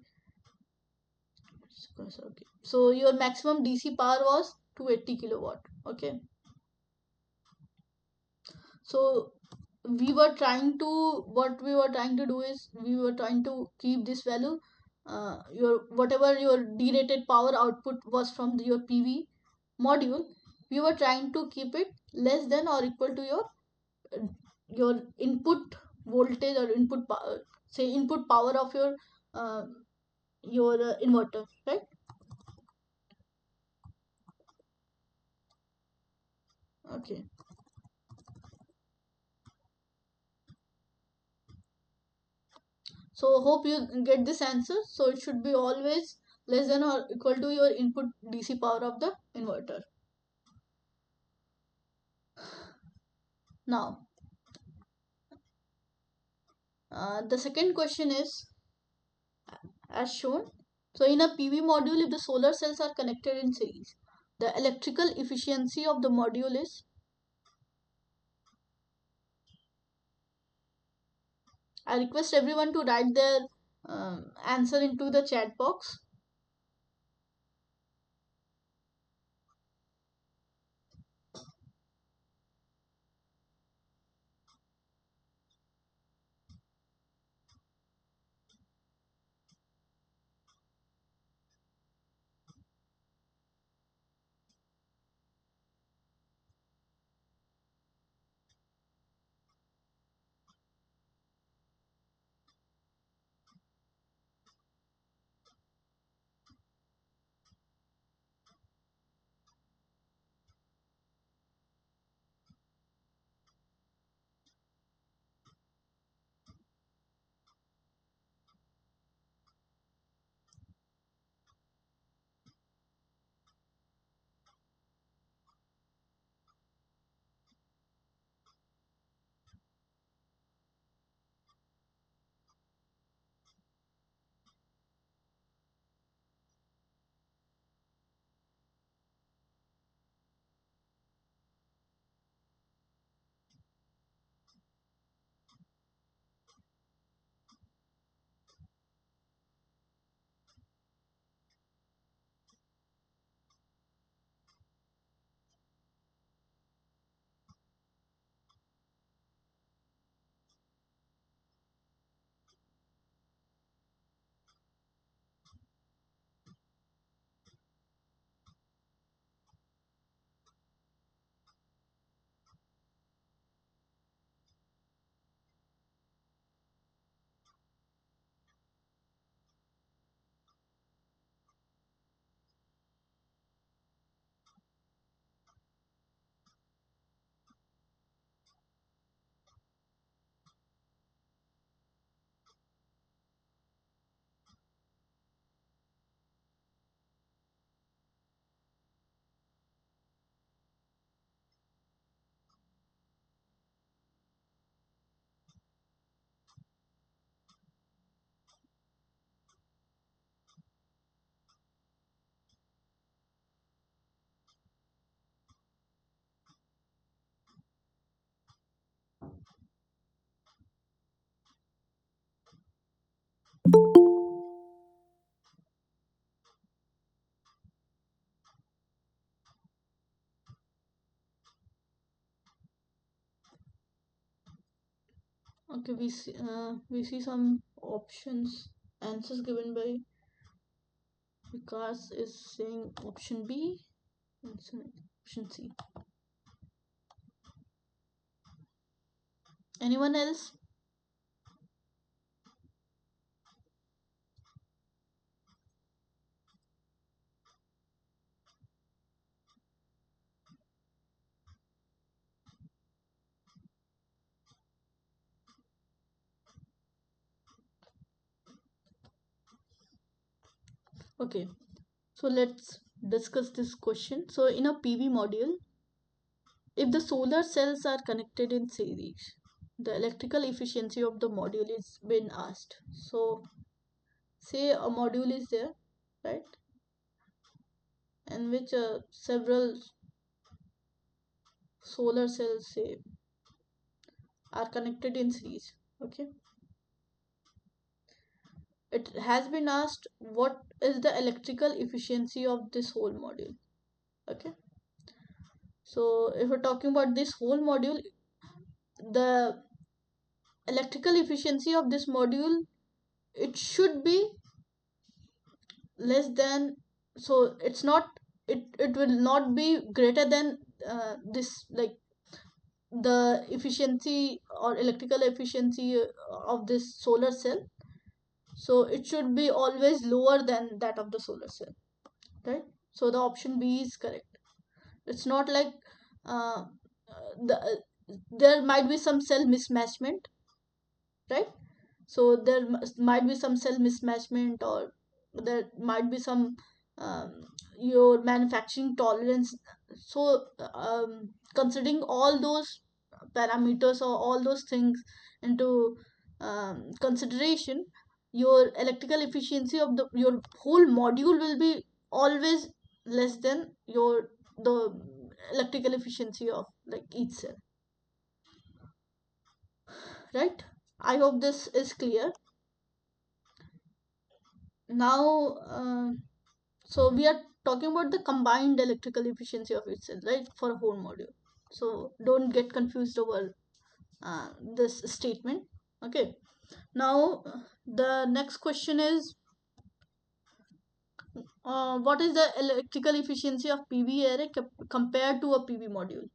okay, so your maximum DC power was 280 kilowatt. Okay, so what we were trying to do is we were trying to keep this value, your whatever your derated power output was from your PV module, we were trying to keep it less than or equal to your input voltage or input power, say input power of uh, your inverter, right? Okay, so hope you get this answer. So it should be always less than or equal to your input DC power of the inverter. Now, the second question is as shown. So in a PV module, if the solar cells are connected in series, the electrical efficiency of the module is. I request everyone to write their answer into the chat box. Okay, we see some options. Answers given by Vikas is saying option B. Option C. Anyone else? Okay, so let's discuss this question. So in a PV module, if the solar cells are connected in series, the electrical efficiency of the module is been asked. So say a module is there, right, and which several solar cells say are connected in series. Okay, it has been asked what is the electrical efficiency of this whole module. Okay, so if we're talking about this whole module, the electrical efficiency of this module, it should be less than, so it's not, it will not be greater than this, like the efficiency or electrical efficiency of this solar cell. So it should be always lower than that of the solar cell, right? So the option B is correct. It's not like uh, there might be some cell mismatchment, right? So there might be some cell mismatchment, or there might be some your manufacturing tolerance. So considering all those parameters or all those things into consideration, your electrical efficiency of the your whole module will be always less than your the electrical efficiency of like each cell, right? I hope this is clear now. So we are talking about the combined electrical efficiency of each cell, right, for a whole module. So don't get confused over this statement. Okay, now the next question is, what is the electrical efficiency of PV array compared to a PV module?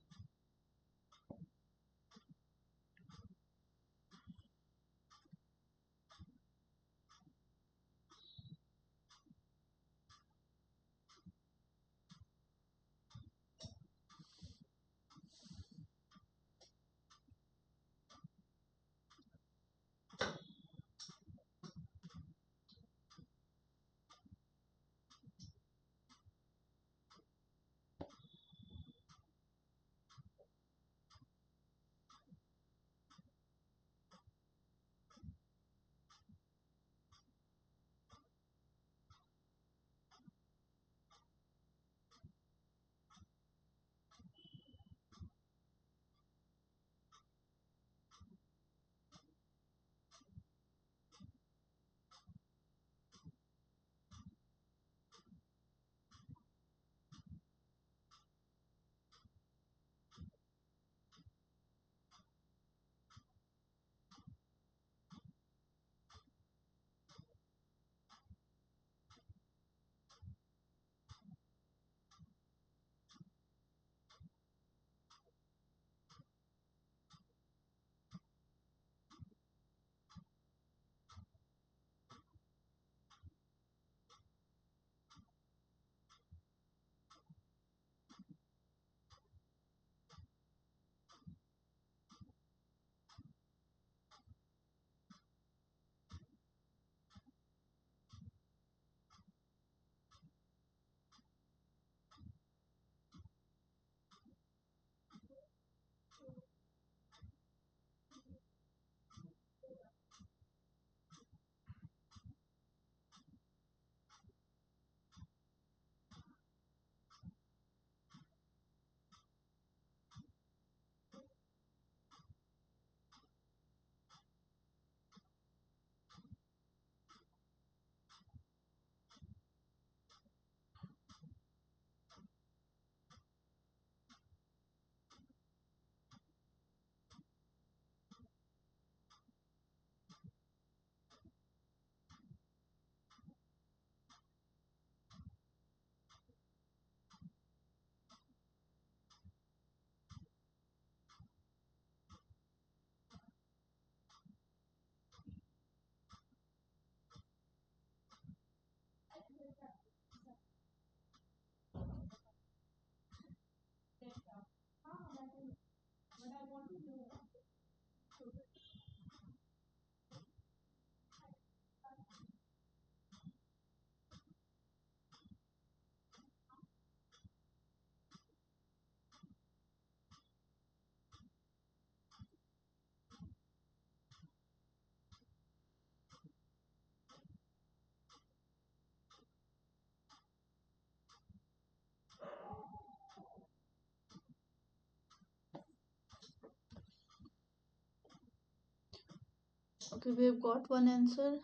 Okay, we have got one answer.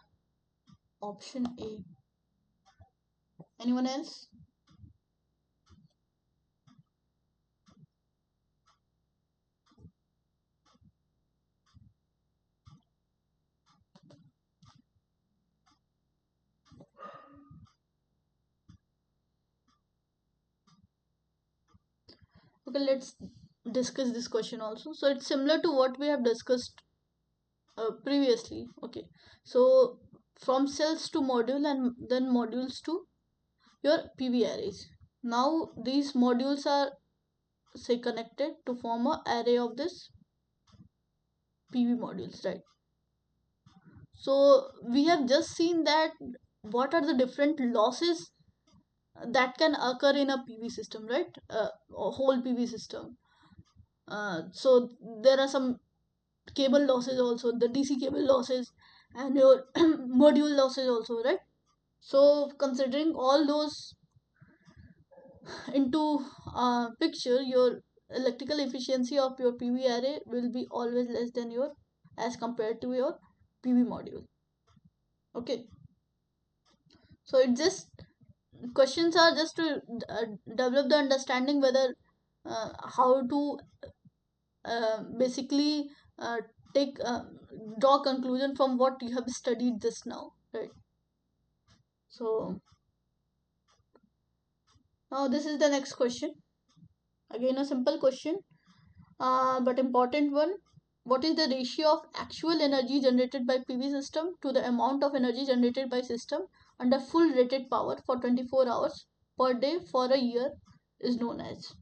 Option A. Anyone else? Okay, let's discuss this question also. So it's similar to what we have discussed previously. Okay, so from cells to module and then modules to your PV arrays. Now these modules are say connected to form a array of this PV modules, right? So we have just seen that what are the different losses that can occur in a PV system, right? A whole PV system. So there are some cable losses also, the DC cable losses, and your module losses also, right? So considering all those into picture, your electrical efficiency of your PV array will be always less than your as compared to your PV module. Okay, so it just questions are just to develop the understanding whether how to basically take draw conclusion from what you have studied just now, right? So now this is the next question. Again, a simple question, but important one. What is the ratio of actual energy generated by PV system to the amount of energy generated by system under full rated power for 24 hours per day for a year is known as?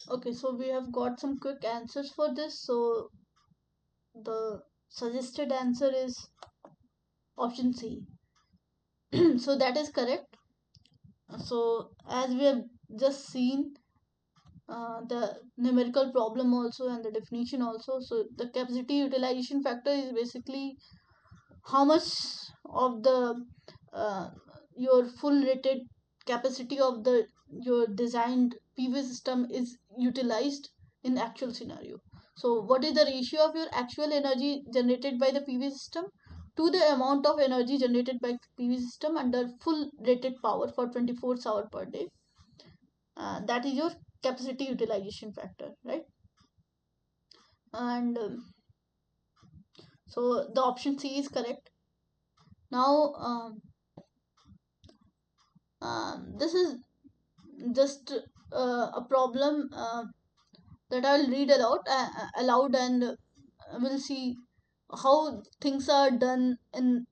Okay, so we have got some quick answers for this. So the suggested answer is option C. So that is correct. So as we have just seen the numerical problem also and the definition also. So the capacity utilization factor is basically how much of the uh, your full rated capacity of the your designed PV system is utilized in actual scenario. So what is the ratio of your actual energy generated by the PV system to the amount of energy generated by PV system under full rated power for 24 hours per day? That is your capacity utilization factor, right? And so the option C is correct. Now this is just a problem that I'll read aloud, and we'll see how things are done in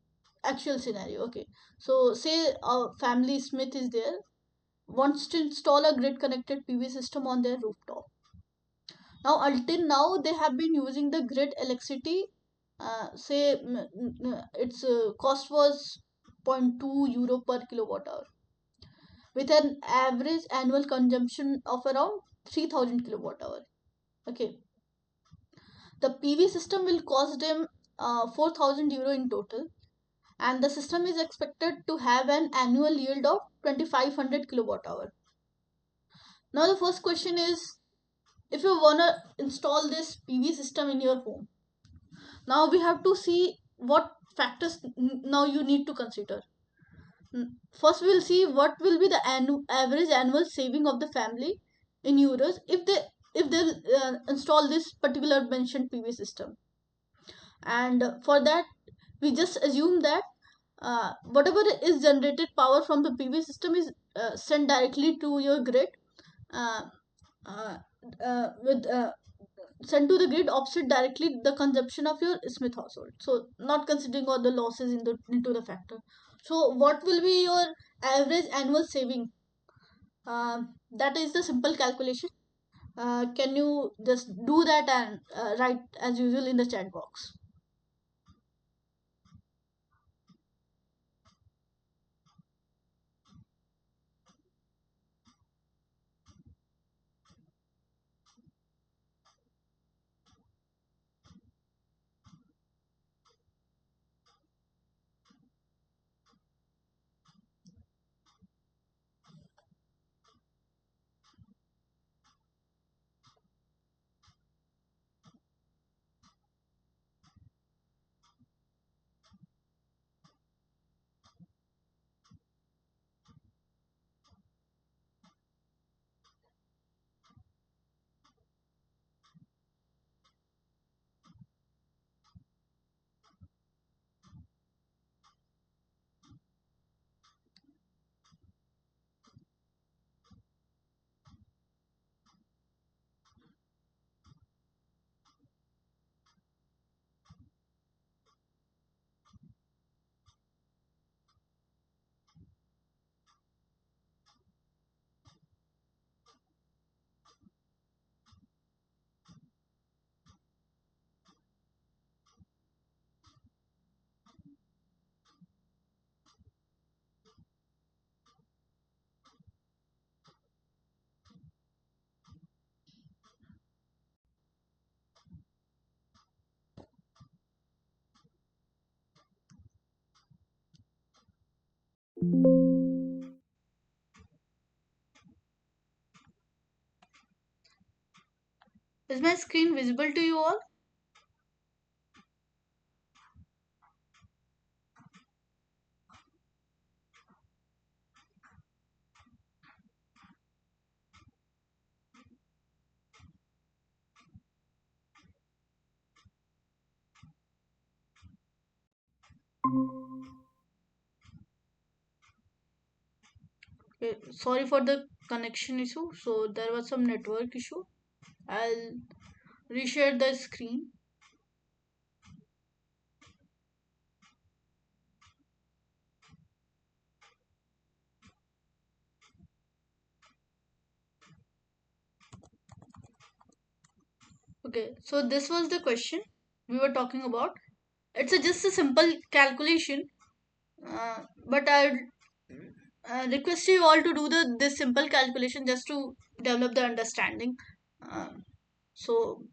actual scenario. Okay, so say a family Smith is there. wants to install a grid connected PV system on their rooftop. Now, until now, they have been using the grid electricity. Say its cost was zero point 0.2 euro per kilowatt hour, with an average annual consumption of around 3000 kilowatt hour. Okay, the PV system will cost them 4000 euro in total, and the system is expected to have an annual yield of 2500 kilowatt hour. Now, the first question is, if you wanna install this PV system in your home, now we have to see what factors now you need to consider. First, we'll see what will be the average annual saving of the family in euros if they install this particular mentioned PV system. And for that, we just assume that whatever is generated power from the PV system is sent directly to your grid, uh, uh, with sent to the grid offset directly the consumption of your Smith household. So not considering all the losses into the factor. So what will be your average annual saving? That is the simple calculation. Can you just do that and write as usual in the chat box? Is my screen visible to you all? Okay, sorry for the connection issue. So there was some network issue. I'll reshare the screen. Okay, so this was the question we were talking about. It's just a simple calculation, but I request you all to do the this simple calculation just to develop the understanding. Um, so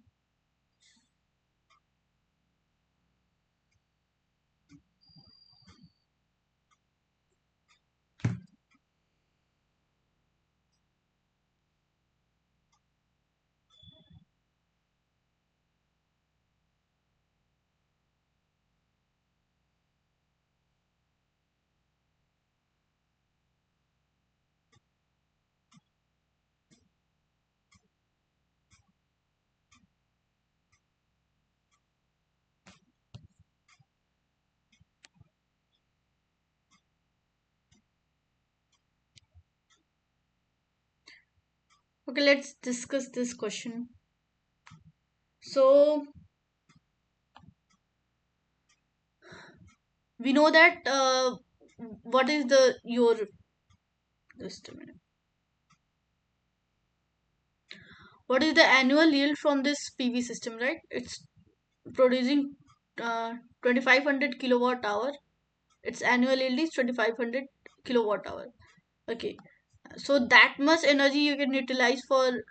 okay, let's discuss this question. So we know that what is the your just a minute. what is the annual yield from this PV system, right? It's producing 2500 kilowatt hour. Its annual yield is 2500 kilowatt hour. Okay, so that much energy you can utilize for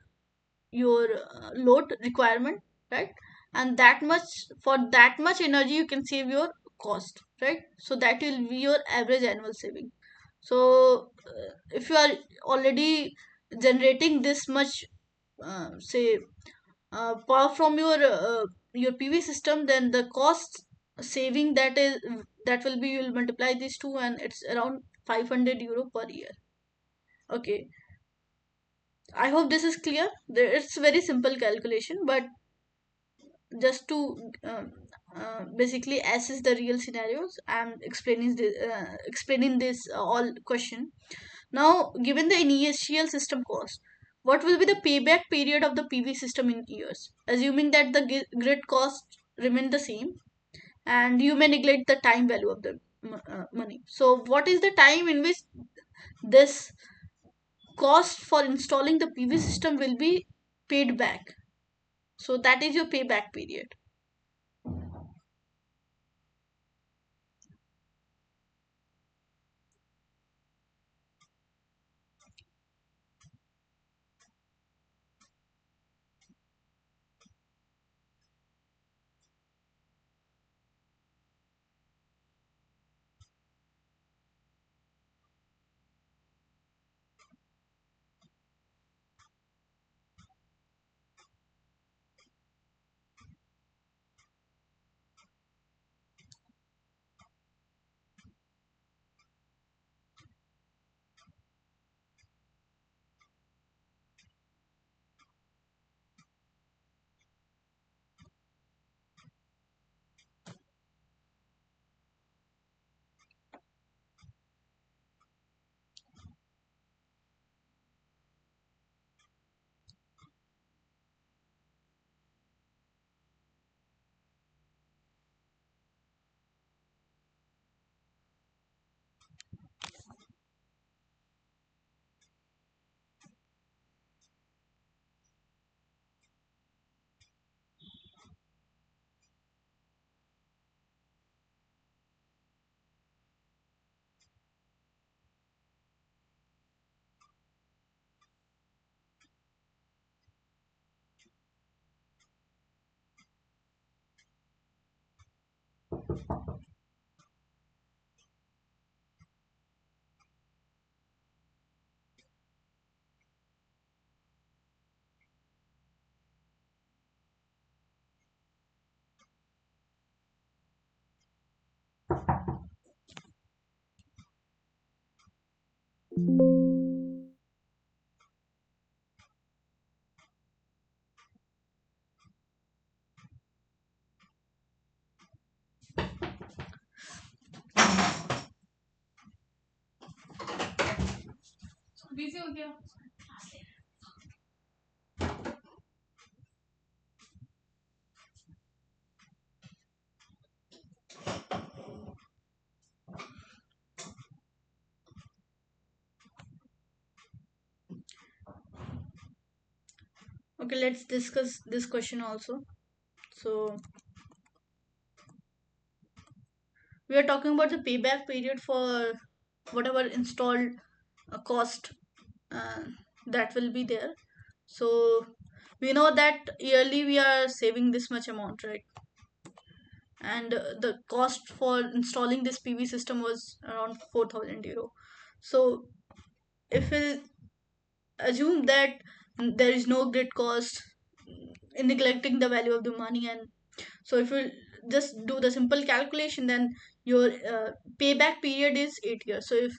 your load requirement, right? And that much, for that much energy you can save your cost, right? So that will be your average annual saving. So if you are already generating this much say power from your PV system, then the cost saving that will be, you'll multiply these two and it's around 500 euro per year. Okay, I hope this is clear. It's very simple calculation, but just to basically assess the real scenarios, I'm explaining this all question. Now, given the initial system cost, what will be the payback period of the PV system in years, assuming that the grid costs remain the same, and you may neglect the time value of the money. So what is the time in which this cost for installing the PV system will be paid back? So that is your payback period. Busy हो गया. Okay, let's discuss this question also. So we are talking about the payback period for whatever installed cost uh, that will be there. So we know that yearly we are saving this much amount, right? And the cost for installing this PV system was around 4,000 euro. So if we assume that there is no grid cost, neglecting the value of the money, and so if you just do the simple calculation, then your payback period is 8 years. So if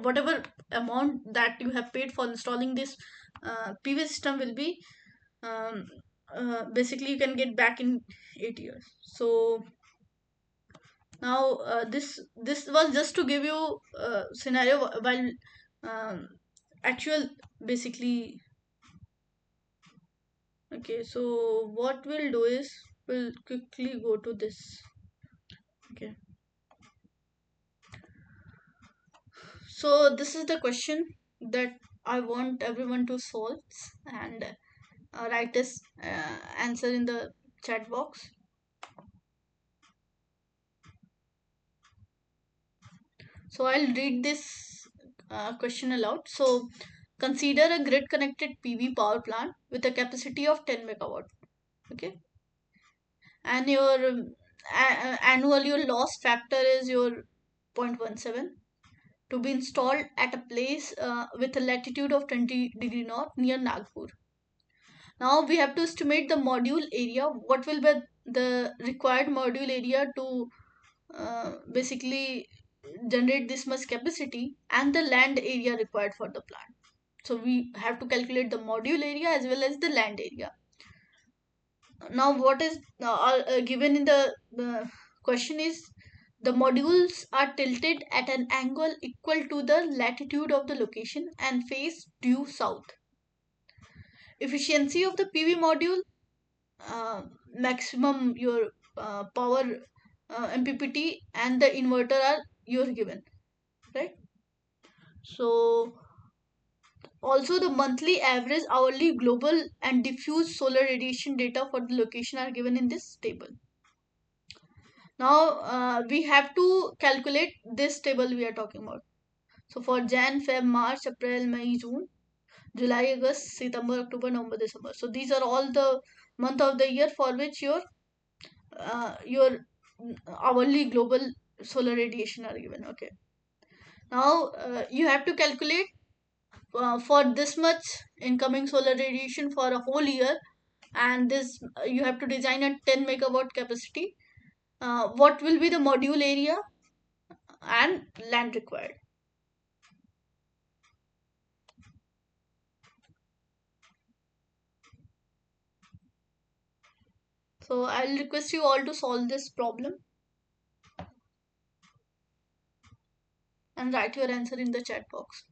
whatever amount that you have paid for installing this PV system will be um, basically you can get back in 8 years. So now this was just to give you a scenario while um, actual basically. Okay, so what we'll do is we'll quickly go to this. Okay, so this is the question that I want everyone to solve, and write this answer in the chat box. So I'll read this question aloud. So consider a grid connected PV power plant with a capacity of 10 megawatt. Okay, and your annual your loss factor is your 0.17, to be installed at a place with a latitude of 20° north near Nagpur. Now we have to estimate the module area. What will be the required module area to basically generate this much capacity, and the land area required for the plant. So we have to calculate the module area as well as the land area. Now what is given in the question is, the modules are tilted at an angle equal to the latitude of the location and face due south. Efficiency of the PV module, maximum your power MPPT and the inverter are you're given, right? So also the monthly average hourly global and diffuse solar radiation data for the location are given in this table. Now we have to calculate this table we are talking about. So for Jan, Feb, March, April, May, June, July, August, September, October, November, December. So these are all the month of the year for which your hourly global solar radiation are given. Okay. Now you have to calculate for this much incoming solar radiation for a whole year, and this you have to design a 10 megawatt capacity. What will be the module area and land required? So I'll request you all to solve this problem and write your answer in the chat box.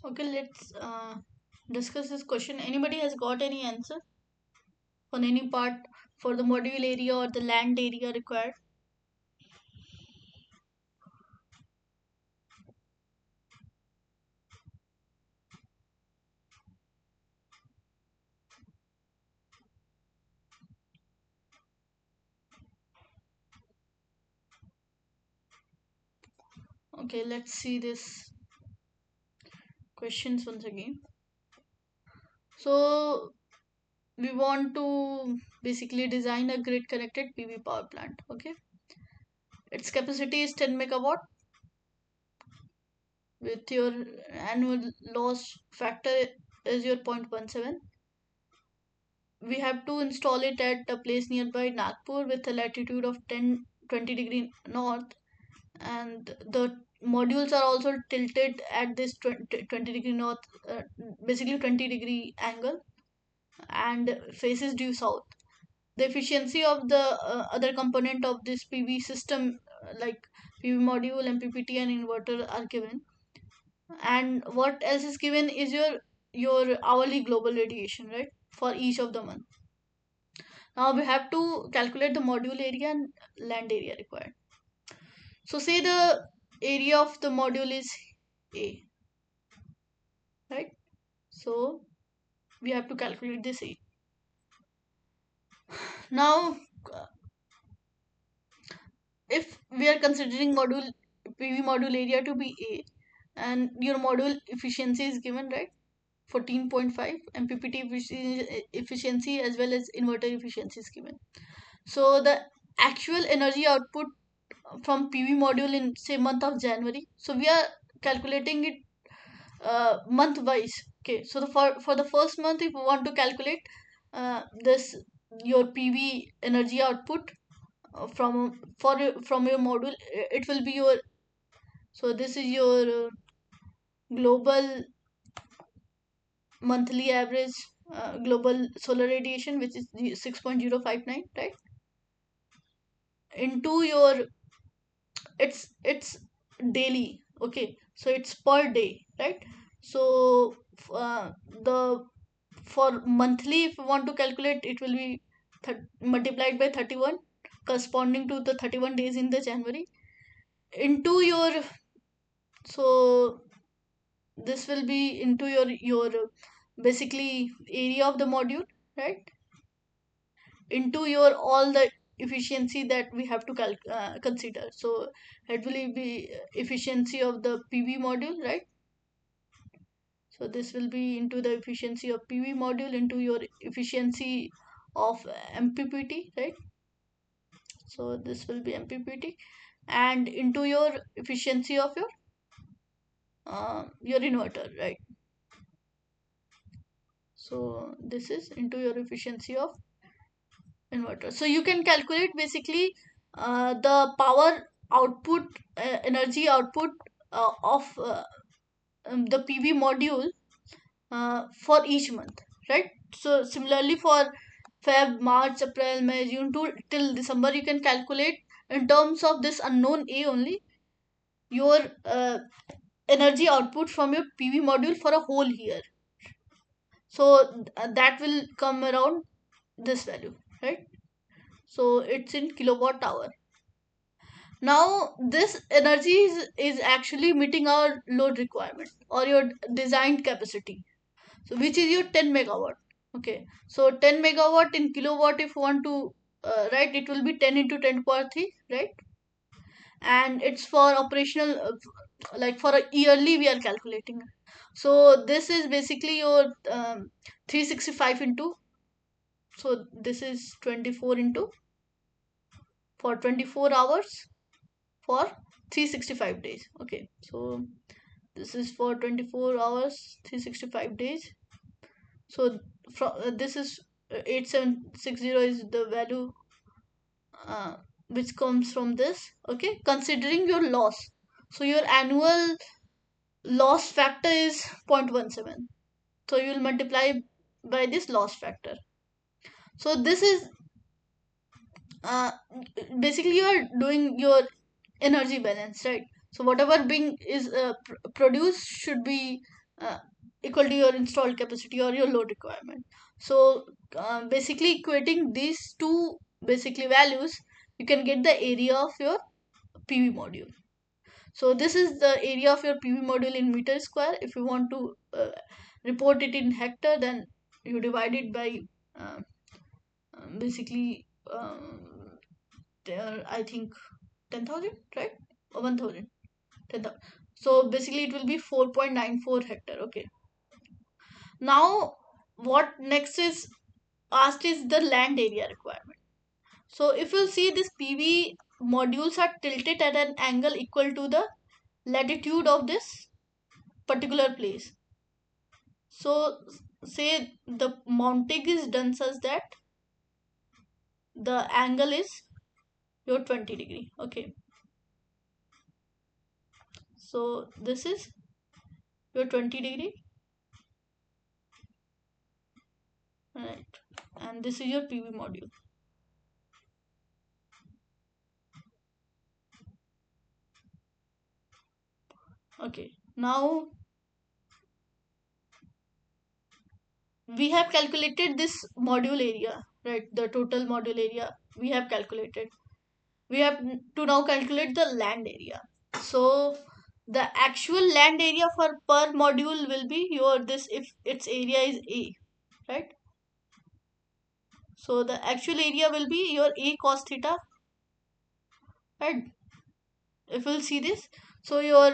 Okay, let's discuss this question. Anybody has got any answer on any part for the module area or the land area required? Okay, let's see this questions once again. So we want to basically design a grid connected PV power plant. Okay, its capacity is 10 megawatt with your annual loss factor is your 0.17. We have to install it at a place nearby Nagpur with a latitude of 10-20 degree north, and the modules are also tilted at this 20 degree north, basically 20-degree angle, and faces due south. The efficiency of the other component of this PV system, like PV module, MPPT, and inverter, are given. And what else is given is your hourly global radiation, right, for each of the month. Now we have to calculate the module area and land area required. So say the area of the module is A, right? So we have to calculate this A. Now, if we are considering module PV module area to be A, and your module efficiency is given, right? 14.5 MPPT efficiency as well as inverter efficiency is given. So the actual energy output from PV module in say month of January. So we are calculating it month wise. Okay, so for the first month, if you want to calculate this your PV energy output from your module, it will be your, so this is your global monthly average global solar radiation, which is 6.059, right, into your, it's daily. Okay, so it's per day, right? So the for monthly, if you want to calculate, it will be multiplied by 31, corresponding to the 31 days in the January, into your, so this will be into your basically area of the module, right, into your all the efficiency that we have to consider. So it will be efficiency of the PV module, right? So this will be into the efficiency of PV module into your efficiency of MPPT, right? So this will be MPPT, and into your efficiency of your inverter, right? So this is into your efficiency of inverter. So you can calculate basically the power output, energy output of the PV module for each month, right? So similarly for Feb, March, April, May, June to till December, you can calculate in terms of this unknown A only your energy output from your PV module for a whole year. So that will come around this value, right? So it's in kilowatt hour. Now this energy is actually meeting our load requirement or your designed capacity. So which is your 10 megawatt. Okay, so 10 megawatt in kilowatt, if you want to write, it will be 10 into 10 power 3, right? And it's for operational, like for a yearly we are calculating. So this is basically your 365 into, so this is 24 into, for 24 hours for 365 days. Okay, so this is for 24 hours 365 days. So from this is 8760 is the value uh, which comes from this. Okay, considering your loss, so your annual loss factor is 0.17, so you will multiply by this loss factor. So this is uh, basically you are doing your energy balance, right? So whatever being is produced should be uh, equal to your installed capacity or your load requirement. So basically equating these two basically values, you can get the area of your PV module. So this is the area of your PV module in meter square. If you want to report it in hectare, then you divide it by uh, basically I think 10,000, right? Or 1,000. 10,000. So basically it will be 4.94 hectare. Okay. Now what next is asked is the land area requirement. So if you see, this PV modules are tilted at an angle equal to the latitude of this particular place. So say the mounting is done such that the angle is your 20 degree. Okay. So this is your 20 degree, right? And this is your PV module. Okay. Now we have calculated this module area, right? The total module area we have calculated. We have to now calculate the land area. So the actual land area for per module will be your this, if its area is A, right? So the actual area will be your A cos theta, right? If we'll see this, so your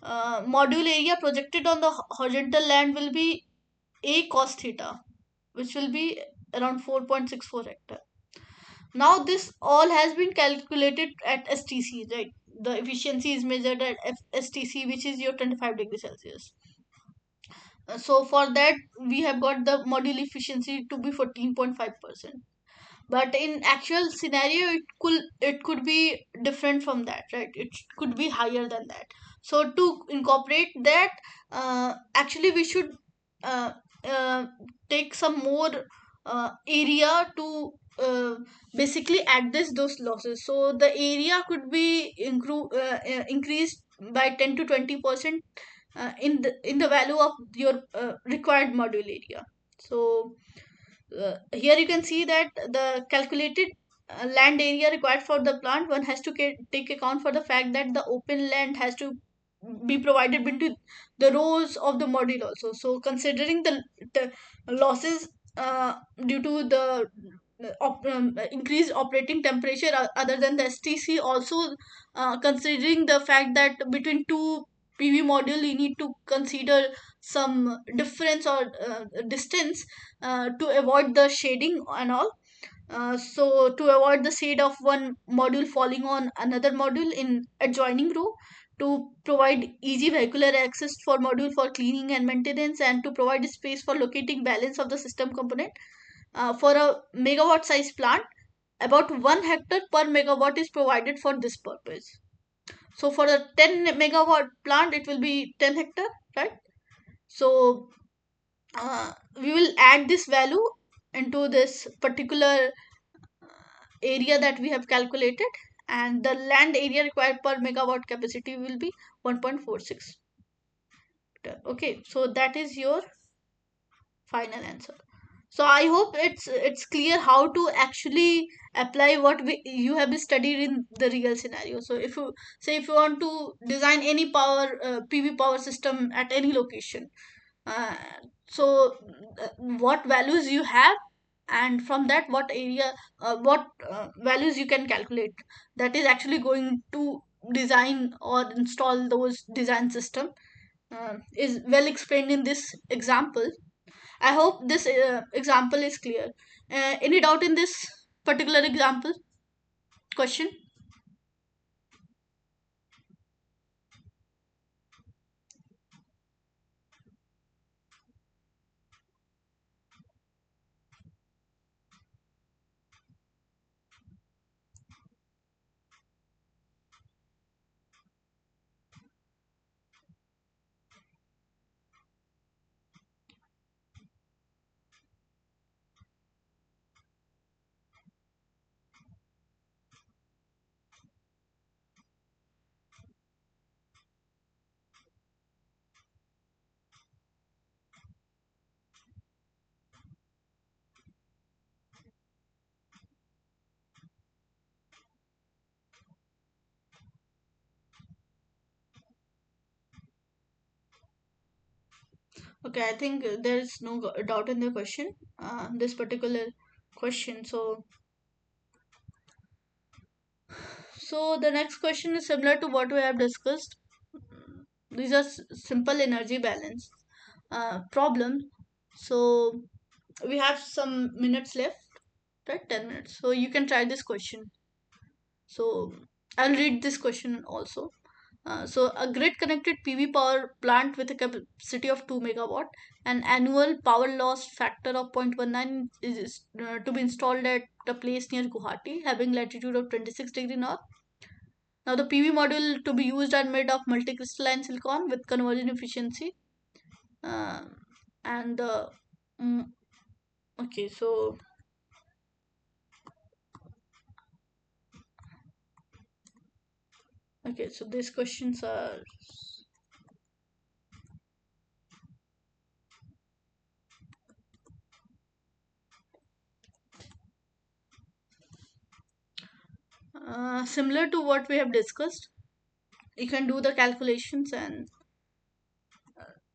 module area projected on the horizontal land will be A cos theta, which will be around 4.64 hectare. Now this all has been calculated at STC, right? The efficiency is measured at STC, which is your 25 degrees Celsius. So for that we have got the module efficiency to be 14.5%. But in actual scenario it could be different from that, right? It could be higher than that. So to incorporate that, actually we should uh, uh, take some more area to basically address those losses. So the area could be increased by 10 to 20% in the value of your required module area. So here you can see that the calculated land area required for the plant, one has to take account for the fact that the open land has to be provided between the rows of the module also. So considering the losses due to the increased operating temperature other than the STC, also considering the fact that between two PV module you need to consider some difference or distance to avoid the shading and all. So to avoid the shade of one module falling on another module in adjoining row, to provide easy vehicular access for module for cleaning and maintenance, and to provide space for locating balance of the system component. For a megawatt size plant, about 1 hectare per megawatt is provided for this purpose. So for a 10 megawatt plant it will be 10 hectare, right? So we will add this value into this particular area that we have calculated, and the land area required per megawatt capacity will be 1.46. Okay, so that is your final answer. So I hope it's clear how to actually apply what you have studied in the real scenario. So if you say, if you want to design any power PV power system at any location, uh, so what values you have, and from that what area, what values you can calculate, that is actually going to design or install those design system, is well explained in this example. I hope this example is clear. Any doubt in this particular example question? Okay, I think there is no doubt in the question, this particular question. So the next question is similar to what we have discussed. These are simple energy balance problems. So we have some minutes left, right? 10 minutes. So you can try this question. So I'll read this question also. So a grid connected PV power plant with a capacity of 2 megawatt and annual power loss factor of 0.19 is to be installed at a place near Guwahati having latitude of 26 degree north. Now the PV module to be used are made of multicrystalline silicon with conversion efficiency. Uh, and mm, okay, so so these questions are similar to what we have discussed. You can do the calculations, and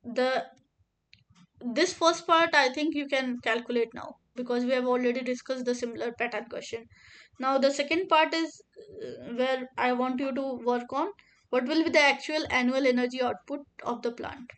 the this first part I think you can calculate now because we have already discussed the similar pattern question. Now the second part is where I want you to work on what will be the actual annual energy output of the plant.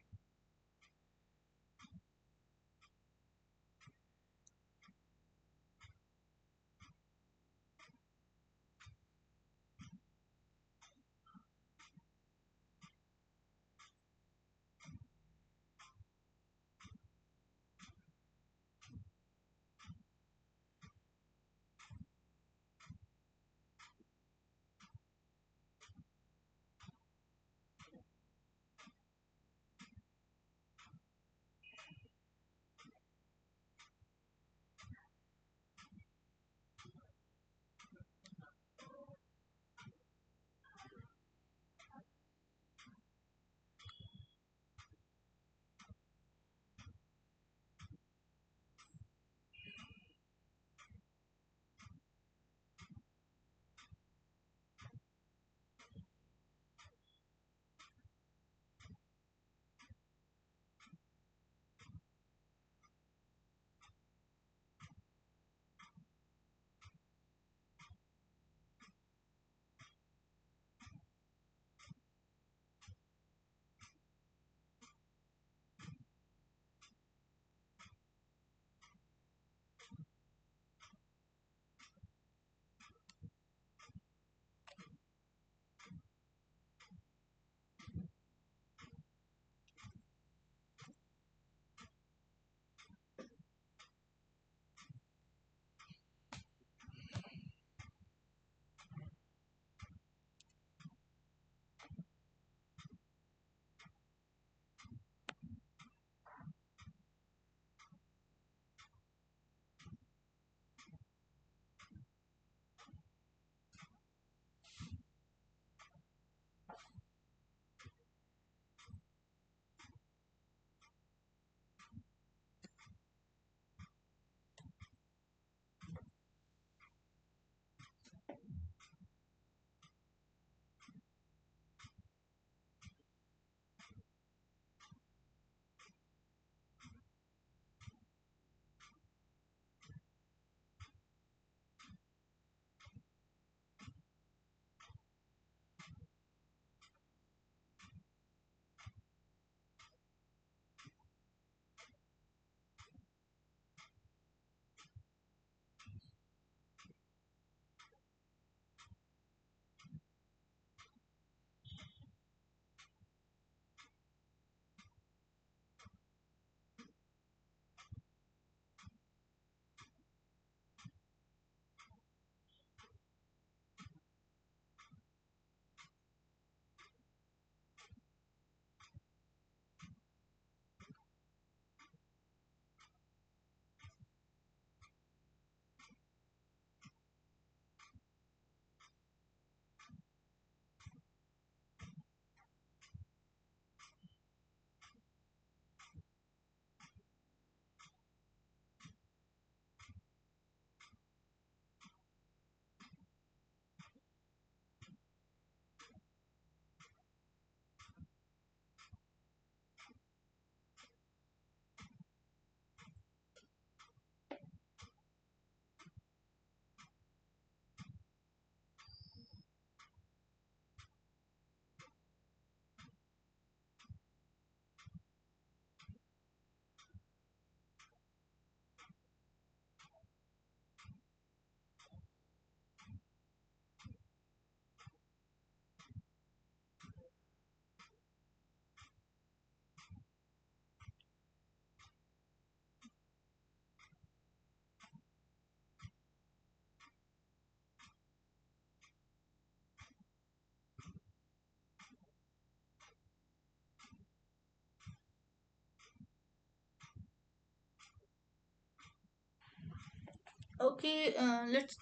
Okay, let's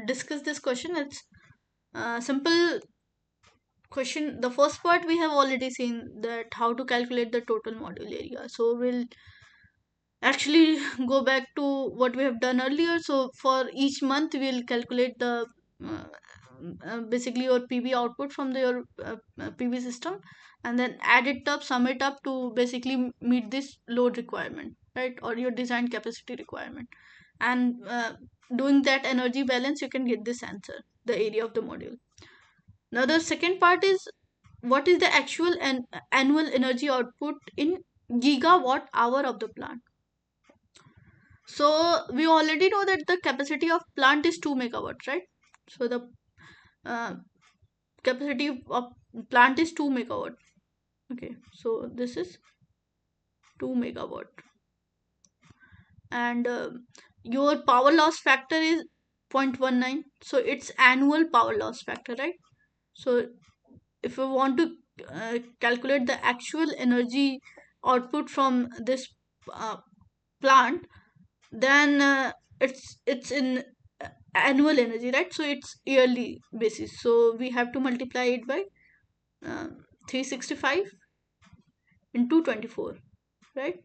discuss this question. It's simple question. The first part we have already seen, that how to calculate the total module area. So we'll actually go back to what we have done earlier. So for each month we'll calculate the uh, basically your PV output from your PV system, and then add it up, sum it up to basically meet this load requirement, right, or your design capacity requirement. And doing that energy balance, you can get this answer, the area of the module. Now the second part is, what is the actual and annual energy output in gigawatt hour of the plant. So we already know that the capacity of plant is 2 megawatts, right? So the uh, capacity of plant is 2 megawatt. Okay, so this is 2 megawatt, and your power loss factor is 0.19. So it's annual power loss factor, right? So if you want to calculate the actual energy output from this uh, plant, then it's in annual energy, right? So it's yearly basis, so we have to multiply it by 365 into 24, right?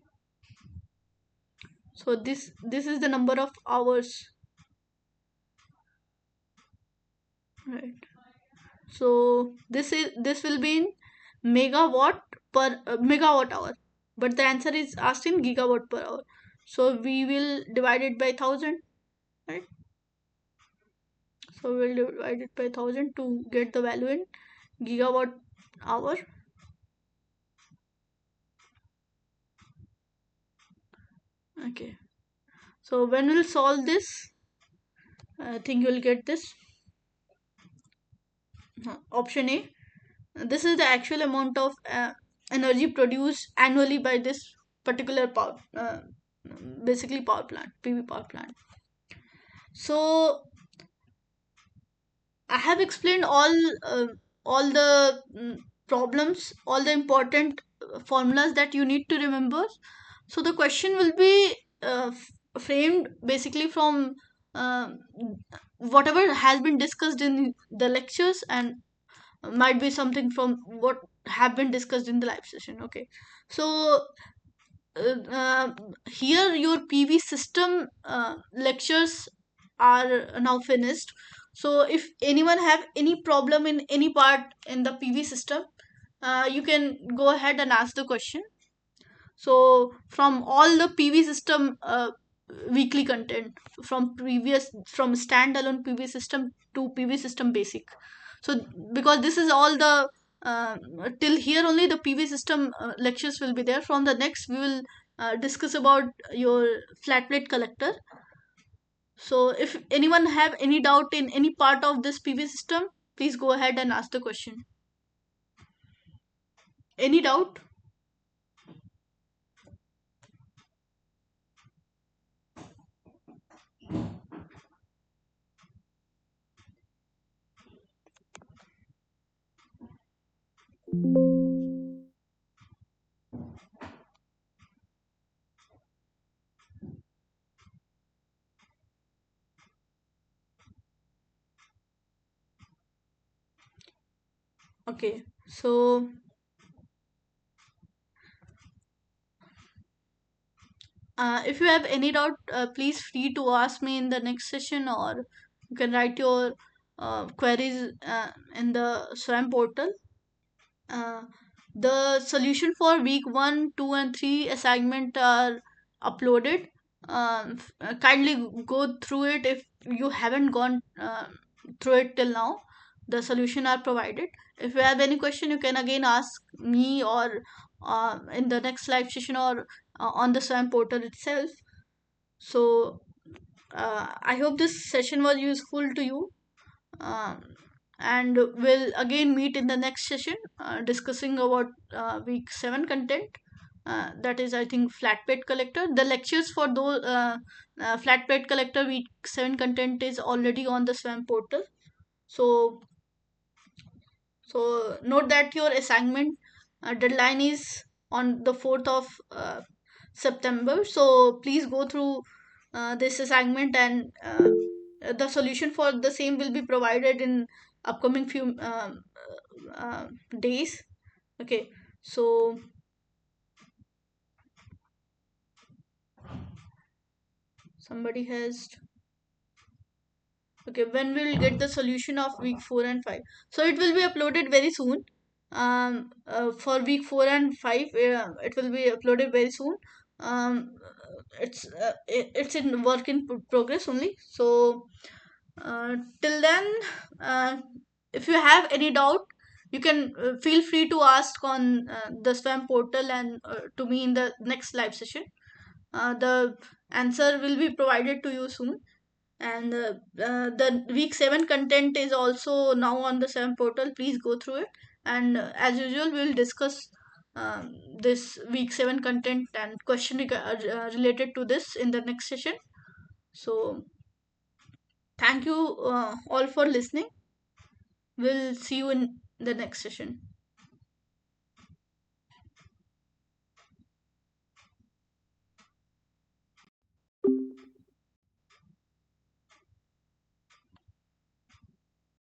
So this is the number of hours, right? So this will be in megawatt per megawatt hour, but the answer is asked in gigawatt per hour. So we will divide it by 1000, right? So we'll divide it by 1000 to get the value in gigawatt hour. Okay, so when we'll solve this, I think you'll get this. Option A. This is the actual amount of energy produced annually by this particular power, basically power plant, PV power plant. So I have explained all the problems, all the important formulas that you need to remember. So the question will be framed basically from uh, whatever has been discussed in the lectures, and might be something from what have been discussed in the live session. Okay, so here your PV system lectures are now finished. So if anyone have any problem in any part in the PV system, you can go ahead and ask the question. So from all the PV system weekly content, from standalone PV system to PV system basic. So because this is all the uh, till here only the PV system lectures will be there. From the next we will discuss about your flat plate collector. So if anyone have any doubt in any part of this PV system, please go ahead and ask the question. Any doubt? Okay, so if you have any doubt, please free to ask me in the next session, or you can write your queries in the SWAM portal. Uh, the solution for week 1, 2, and 3 assignment are uploaded. Kindly go through it if you haven't gone through it till now. The solution are provided. If you have any question, you can again ask me, or in the next live session, or on the SWAM portal itself. So I hope this session was useful to you. Um, and we'll again meet in the next session discussing about week 7 content. That is, I think, flat plate collector. The lectures for those flat plate collector week 7 content is already on the SWAM portal. So note that your assignment deadline is on the 4th of September. So please go through this assignment, and the solution for the same will be provided in upcoming few days. Okay, so somebody has, okay, when we'll get the solution of week 4 and 5? So it will be uploaded very soon. For week 4 and 5, it will be uploaded very soon. It's in work in progress only. So till then, uh, if you have any doubt, you can feel free to ask on the SWAM portal and to me in the next live session. The answer will be provided to you soon. And the week 7 content is also now on the 7 portal. Please go through it, and as usual we will discuss this week 7 content and question related to this in the next session. So thank you all for listening. We'll see you in the next session.